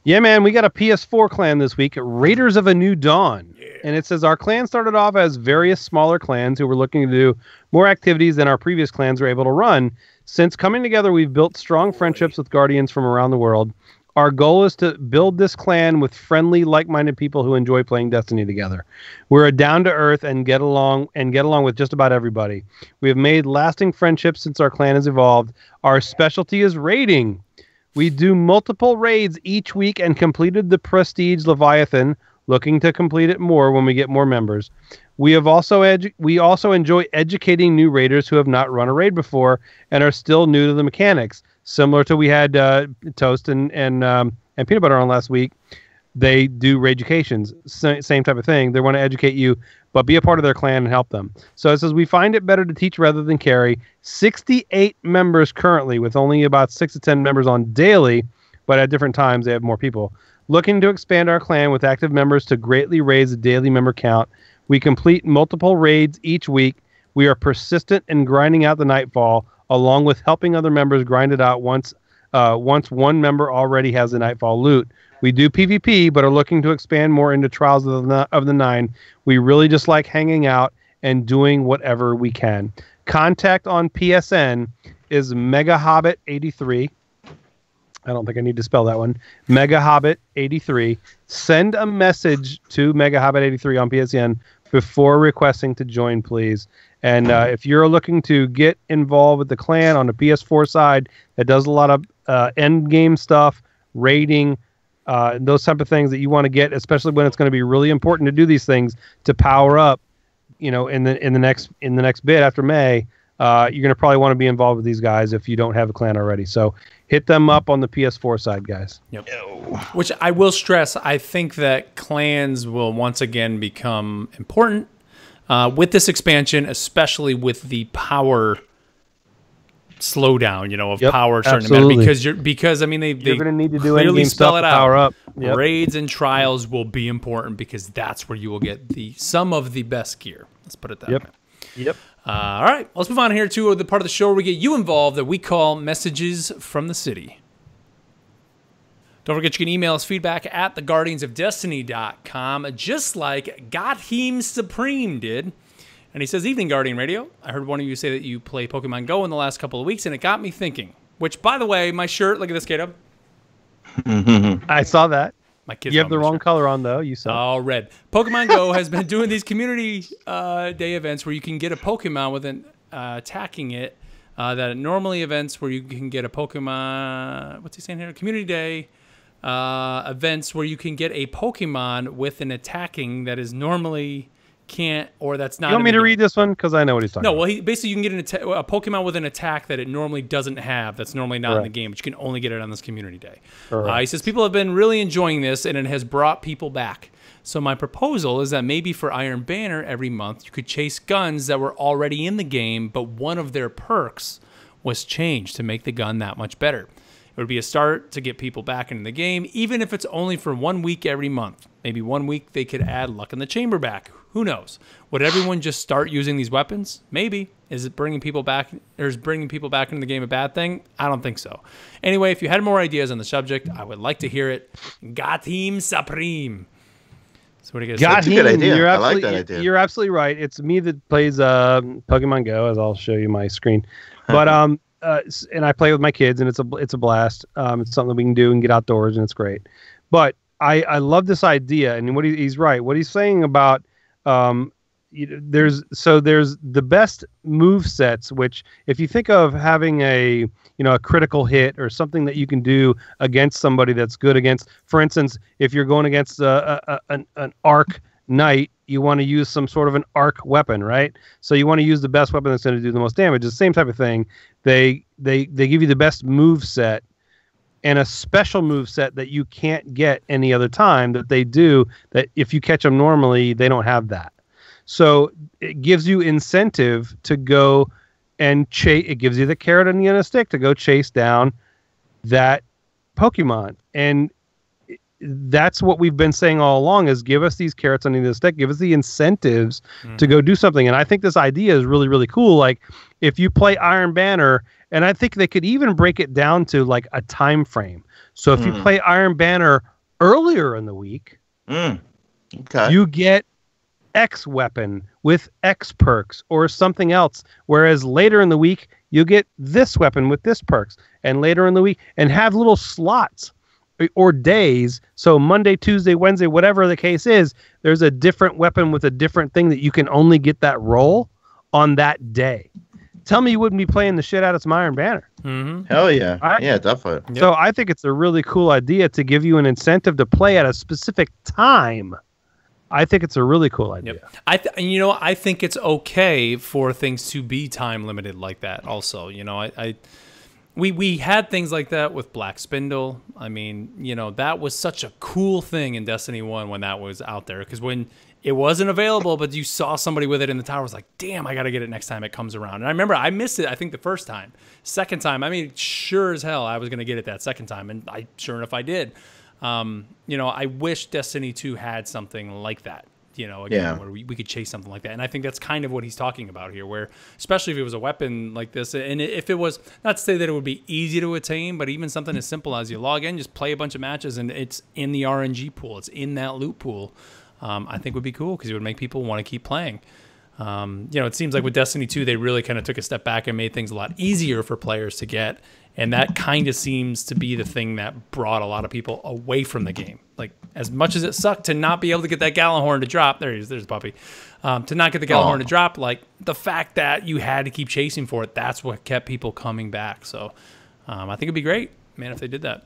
Yeah, man, we got a PS4 clan this week, Raiders of a New Dawn. And it says, our clan started off as various smaller clans who were looking to do more activities than our previous clans were able to run. Since coming together, we've built strong friendships with Guardians from around the world. Our goal is to build this clan with friendly, like-minded people who enjoy playing Destiny together. We're a down-to-earth and get along with just about everybody. We have made lasting friendships since our clan has evolved. Our specialty is raiding. We do multiple raids each week and completed the Prestige Leviathan, looking to complete it more when we get more members. We also enjoy educating new raiders who have not run a raid before and are still new to the mechanics. Similar to we had Toast and Peanut Butter on last week. They do raid educations, same type of thing. They want to educate you, but be a part of their clan and help them. So it says, we find it better to teach rather than carry. 68 members currently, with only about 6 to 10 members on daily, but at different times they have more people. Looking to expand our clan with active members to greatly raise the daily member count. We complete multiple raids each week. We are persistent in grinding out the Nightfall, along with helping other members grind it out once one member already has the Nightfall loot. We do PvP, but are looking to expand more into Trials of the Nine. We really just like hanging out and doing whatever we can. Contact on PSN is MegaHobbit83. I don't think I need to spell that one. MegaHobbit83. Send a message to MegaHobbit83 on PSN before requesting to join, please. And if you're looking to get involved with the clan on the PS4 side that does a lot of end game stuff, raiding, those type of things that you want to get, especially when it's going to be really important to do these things to power up, in the next bit after May, you're going to probably want to be involved with these guys if you don't have a clan already. So hit them up on the PS4 side, guys.
Yep. Which I will stress, I think that clans will once again become important with this expansion, especially with the power slowdown, of power starting to matter, because I mean they're
going to need to do
clearly spell it out.
Power up.
Yep. Raids and trials will be important because that's where you will get some of the best gear. Let's put it that way.
Yep.
All right, let's move on here to the part of the show where we get you involved that we call Messages from the City. Don't forget you can email us feedback at theguardiansofdestiny.com, just like Gotham Supreme did. And he says, evening, Guardian Radio. I heard one of you say that you play Pokemon Go in the last couple of weeks, and it got me thinking. Which, by the way, my shirt, look at this, Kato.
I saw that.
My kids
you have the wrong color on, though. You saw.
Oh, red. Pokemon Go has been doing these community day events where you can get a Pokemon within attacking it. That normally events where you can get a Pokemon. What's he saying here? Community day events where you can get a Pokemon with an attacking that is normally can't, or that's not.
You want me to read this one? Because I know what he's talking about.
No, well, basically you can get a Pokemon with an attack that it normally doesn't have, that's normally not in the game, but you can only get it on this community day. He says, people have been really enjoying this, and it has brought people back. So my proposal is that maybe for Iron Banner every month, you could chase guns that were already in the game, but one of their perks was changed to make the gun that much better. It would be a start to get people back into the game, even if it's only for 1 week every month. Maybe 1 week they could add Luck in the Chamber back. Who knows? Would everyone just start using these weapons? Maybe. Is it bringing people back, or is bringing people back into the game a bad thing? I don't think so. Anyway, if you had more ideas on the subject, I would like to hear it. Gotham Supreme. So what do you guys
That's a good idea. I like that idea.
You're absolutely right. It's me that plays Pokemon Go, as I'll show you my screen. But and I play with my kids, and it's a blast. It's something we can do and get outdoors, and it's great. But I love this idea, and he's right. What he's saying about there's the best move sets, which if you think of having a critical hit or something that you can do against somebody that's good against, for instance, if you're going against an arc knight, you want to use some sort of an arc weapon, right? So you want to use the best weapon that's going to do the most damage. It's the same type of thing. They give you the best move set and a special move set that you can't get any other time that they do, that if you catch them normally, they don't have that. So it gives you incentive to go and chase. It gives you the carrot and the stick to go chase down that Pokemon. And that's what we've been saying all along, is give us these carrots on the stick, give us the incentives to go do something. And I think this idea is really, really cool. Like if you play Iron Banner, and I think they could even break it down to like a time frame. So if you play Iron Banner earlier in the week, you get X weapon with X perks or something else. Whereas later in the week, you get this weapon with this perks, and later in the week, and have little slots or days. So Monday, Tuesday, Wednesday, whatever the case is, there's a different weapon with a different thing that you can only get that roll on that day. Tell me you wouldn't be playing the shit out of some Iron Banner.
Hell yeah. Yeah, definitely.
So I think it's a really cool idea to give you an incentive to play at a specific time. I think it's a really cool idea.
I think it's okay for things to be time limited like that also. We had things like that with Black Spindle. I mean, that was such a cool thing in Destiny 1 when that was out there. Because when it wasn't available, but you saw somebody with it in the tower, it was like, damn, I got to get it next time it comes around. And I remember I missed it, I think, the first time. Second time, I mean, sure as hell I was going to get it that second time. And sure enough, I did. I wish Destiny 2 had something like that. Where we could chase something like that. And I think that's kind of what he's talking about here, where especially if it was a weapon like this, and if it was, not to say that it would be easy to attain, but even something as simple as you log in, just play a bunch of matches, and it's in the RNG pool, it's in that loot pool, I think would be cool because it would make people want to keep playing. It seems like with Destiny 2, they really kind of took a step back and made things a lot easier for players to get. And that kind of seems to be the thing that brought a lot of people away from the game. Like, as much as it sucked to not be able to get that Gallahorn to drop, there's the puppy, to not get the Gallahorn to drop, like, the fact that you had to keep chasing for it, that's what kept people coming back. So I think it'd be great, man, if they did that.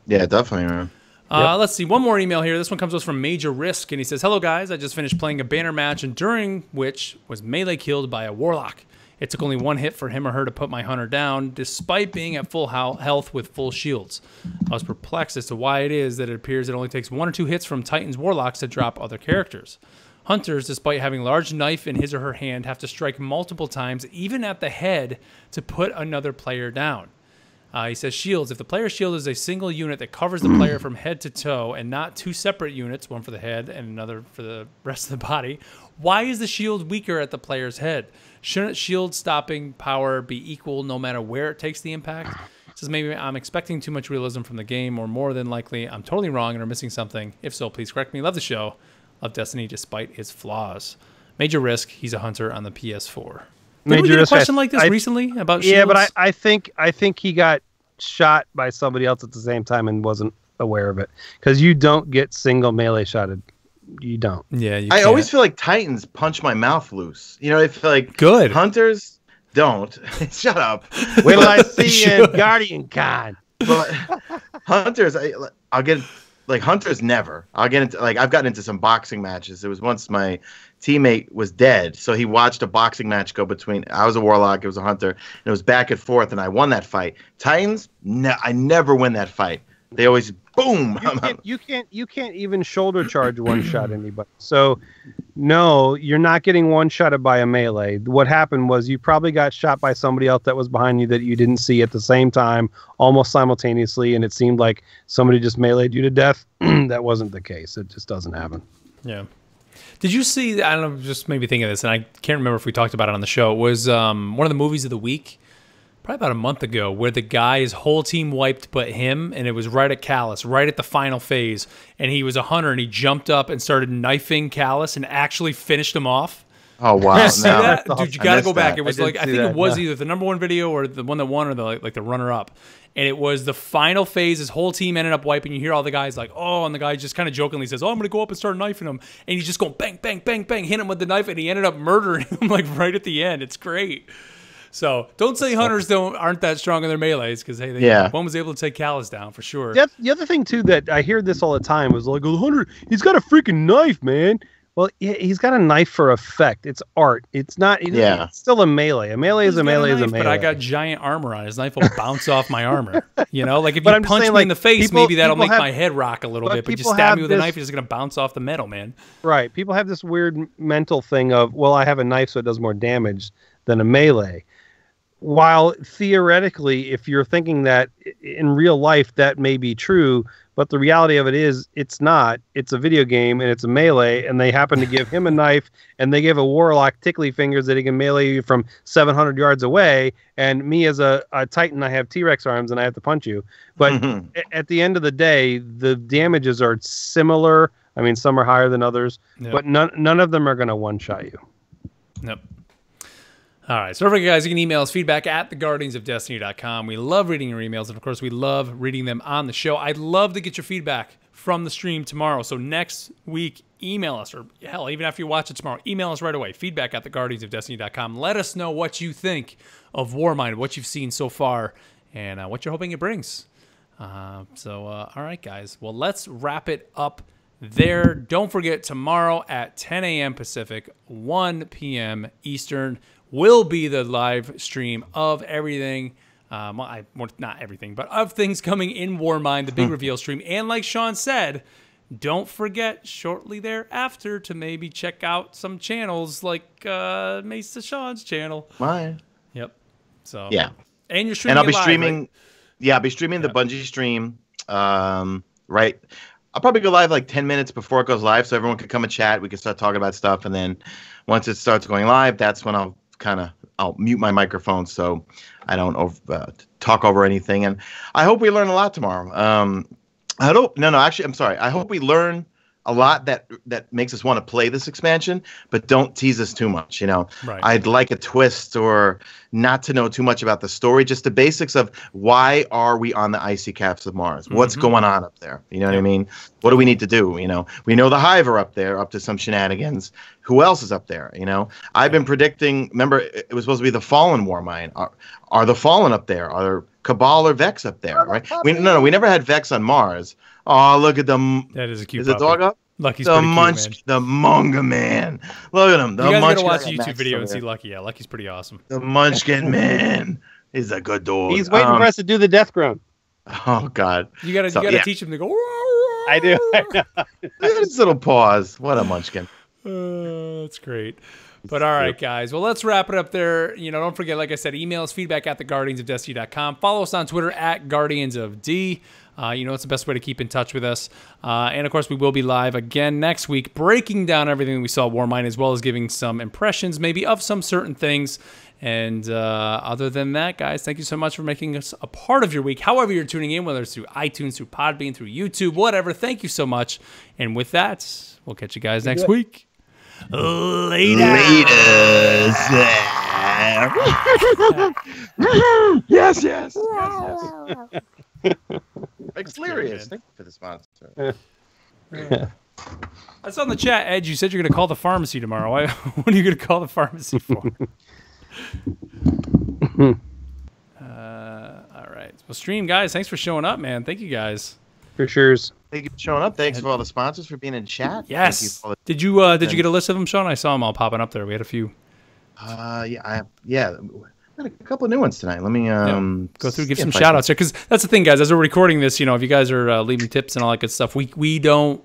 Yeah, definitely, man.
Let's see, one more email here. This one comes to us from Major Risk, and he says, hello, guys. I just finished playing a banner match, and during which was melee killed by a Warlock. It took only one hit for him or her to put my hunter down, despite being at full health with full shields. I was perplexed as to why it is that it appears it only takes 1 or 2 hits from Titan's Warlocks to drop other characters. Hunters, despite having a large knife in his or her hand, have to strike multiple times, even at the head, to put another player down. He says shields. If the player's shield is a single unit that covers the player from head to toe and not 2 separate units, one for the head and another for the rest of the body, why is the shield weaker at the player's head? Shouldn't shield stopping power be equal no matter where it takes the impact? He says maybe I'm expecting too much realism from the game, or more than likely I'm totally wrong and are missing something. If so, please correct me. Love the show. Love Destiny despite its flaws. Major Risk. He's a hunter on the PS4. Did we get a question like this recently about shields?
Yeah, but I think he got shot by somebody else at the same time and wasn't aware of it, because you don't get single melee shotted. You don't.
Yeah,
I always feel like Titans punch my mouth loose. If like
good
Hunters don't. Shut up.
Wait till I see you in Guardian Con.
But Hunters, I'll get like Hunters never. I'll get into I've gotten into some boxing matches. It was once my teammate was dead, so he watched a boxing match go between. I was a Warlock, it was a Hunter, and it was back and forth, and I won that fight. Titans, I never win that fight. They always boom.
You can't even shoulder charge one shot anybody. So no, you're not getting one shotted by a melee. What happened was you probably got shot by somebody else that was behind you that you didn't see at the same time, almost simultaneously, and it seemed like somebody just meleeed you to death. That wasn't the case. It just doesn't happen.
Yeah. Did you see, I don't know, just made me think of this, and I can't remember if we talked about it on the show. It was one of the movies of the week, probably about a month ago, where the guy, his whole team wiped but him, and it was right at Callus, right at the final phase, and he was a hunter, and he jumped up and started knifing Callus and actually finished him off.
Oh, wow.
Did you see that? Dude, you got to go back. It was I think it was either the #1 video or the one that won or the runner-up. And it was the final phase. His whole team ended up wiping. You hear all the guys like, oh, and the guy just kind of jokingly says, oh, I'm going to go up and start knifing him. And he's just going bang, bang, bang, bang, hit him with the knife, and he ended up murdering him like right at the end. It's great. So don't say hunters aren't that strong in their melees, because hey, one was able to take Callus down for sure.
The other thing too that I hear this all the time is like, oh, the hunter, he's got a freaking knife, man. Well, he's got a knife for effect. It's art. It's not. It's still a melee. A melee is a melee is a melee.
But I got giant armor on. His knife will bounce off my armor. You know, like if you punch me in the face, maybe that'll make my head rock a little bit. But you stab me with a knife, you're just gonna bounce off the metal, man.
Right. People have this weird mental thing of, well, I have a knife, so it does more damage than a melee. While theoretically, if you're thinking that in real life, that may be true, but the reality of it is it's not. It's a video game and it's a melee, and they happen to give him a knife, and they give a Warlock tickly fingers that he can melee you from 700 yards away, and me as a Titan, I have T-Rex arms and I have to punch you. But at the end of the day, the damages are similar. I mean, some are higher than others, but none of them are going to one-shot you.
Nope. All right. So, everyone, guys, you can email us feedback at theguardiansofdestiny.com. We love reading your emails. And, of course, we love reading them on the show. I'd love to get your feedback from the stream tomorrow. So, next week, email us. Or, hell, even after you watch it tomorrow, email us right away. Feedback at theguardiansofdestiny.com. Let us know what you think of Warmind, what you've seen so far, and what you're hoping it brings. All right, guys. Well, let's wrap it up there. Don't forget, tomorrow at 10 a.m. Pacific, 1 p.m. Eastern, will be the live stream of everything. Well, not everything, but of things coming in Warmind, the big reveal stream. And like Sean said, don't forget shortly thereafter to maybe check out some channels like Mesa Sean's channel.
Mine.
Yep. So
yeah.
And you're streaming.
And I'll be
live,
streaming. Right? Yeah, I'll be streaming the Bungie stream. Right. I'll probably go live like 10 minutes before it goes live, so everyone can come and chat. We can start talking about stuff, and then once it starts going live, that's when I'll mute my microphone so I don't talk over anything. And I hope we learn a lot tomorrow. Actually, I'm sorry. I hope we learn a lot that makes us want to play this expansion, but don't tease us too much.
Right.
I'd like a twist or not to know too much about the story, just the basics of why are we on the icy caps of Mars? What's going on up there? You know what I mean? What do we need to do? We know the Hive are up there, up to some shenanigans. Who else is up there? I've been predicting. Remember, it was supposed to be the Fallen Warmind. Are the Fallen up there? Are there Cabal or Vex up there? Right? We never had Vex on Mars. Oh, look at them.
That is a cute.
Is the dog up?
Lucky's pretty cute, man.
The Munga Man. Look at him.
You guys gotta watch a YouTube video and see Lucky. Yeah, Lucky's pretty awesome.
The Munchkin Man. He's a good dog.
He's waiting for us to do the death groan.
Oh God.
You gotta teach him to go.
I do.
Look at his little paws. What a Munchkin.
That's great. But all right, guys. Well, let's wrap it up there. Don't forget, like I said, email us feedback at theguardiansofdestiny.com. Follow us on Twitter at guardiansofd. It's the best way to keep in touch with us. And, of course, we will be live again next week, breaking down everything we saw at Warmind, as well as giving some impressions maybe of some certain things. And other than that, guys, thank you so much for making us a part of your week. However you're tuning in, whether it's through iTunes, through Podbean, through YouTube, whatever, thank you so much. And with that, we'll catch you guys next week. Later.
Yes. Hilarious. Thank you for the sponsor.
I saw in the chat, Ed, you said you're going to call the pharmacy tomorrow. What are you going to call the pharmacy for? All right. Well, stream, guys, thanks for showing up, man. Thank you, guys.
For sure.
Thank you for showing up. Thanks for all the sponsors for being in chat.
Yes. Did you get a list of them, Sean? I saw them all popping up there. We had a few.
Yeah. Got a couple of new ones tonight. Let me
go through, give some shout outs here, because that's the thing, guys. As we're recording this, if you guys are leaving tips and all that good stuff, we don't,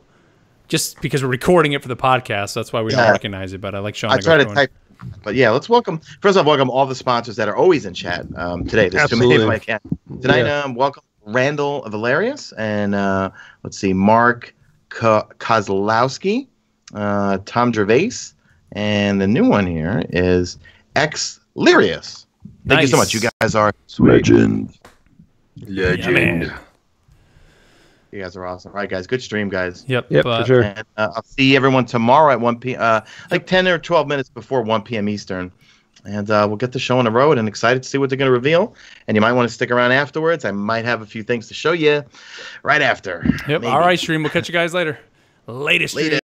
just because we're recording it for the podcast, that's why we don't recognize it. But I like showing.
I try to type. But yeah, let's welcome all the sponsors that are always in chat today. There's too many if I can. Tonight, welcome Randall Valerius and let's see, Mark Kozlowski, Tom Gervais, and the new one here is X Lyrius. Thank you so much. You guys are legend.
Yeah,
you guys are awesome. All right, guys. Good stream, guys.
Yep,
for sure.
And, I'll see everyone tomorrow at 1 p.m. Like 10 or 12 minutes before 1 p.m. Eastern. And we'll get the show on the road and excited to see what they're going to reveal. And you might want to stick around afterwards. I might have a few things to show you right after.
Yep. Maybe. All right, stream. We'll catch you guys later. Later, stream.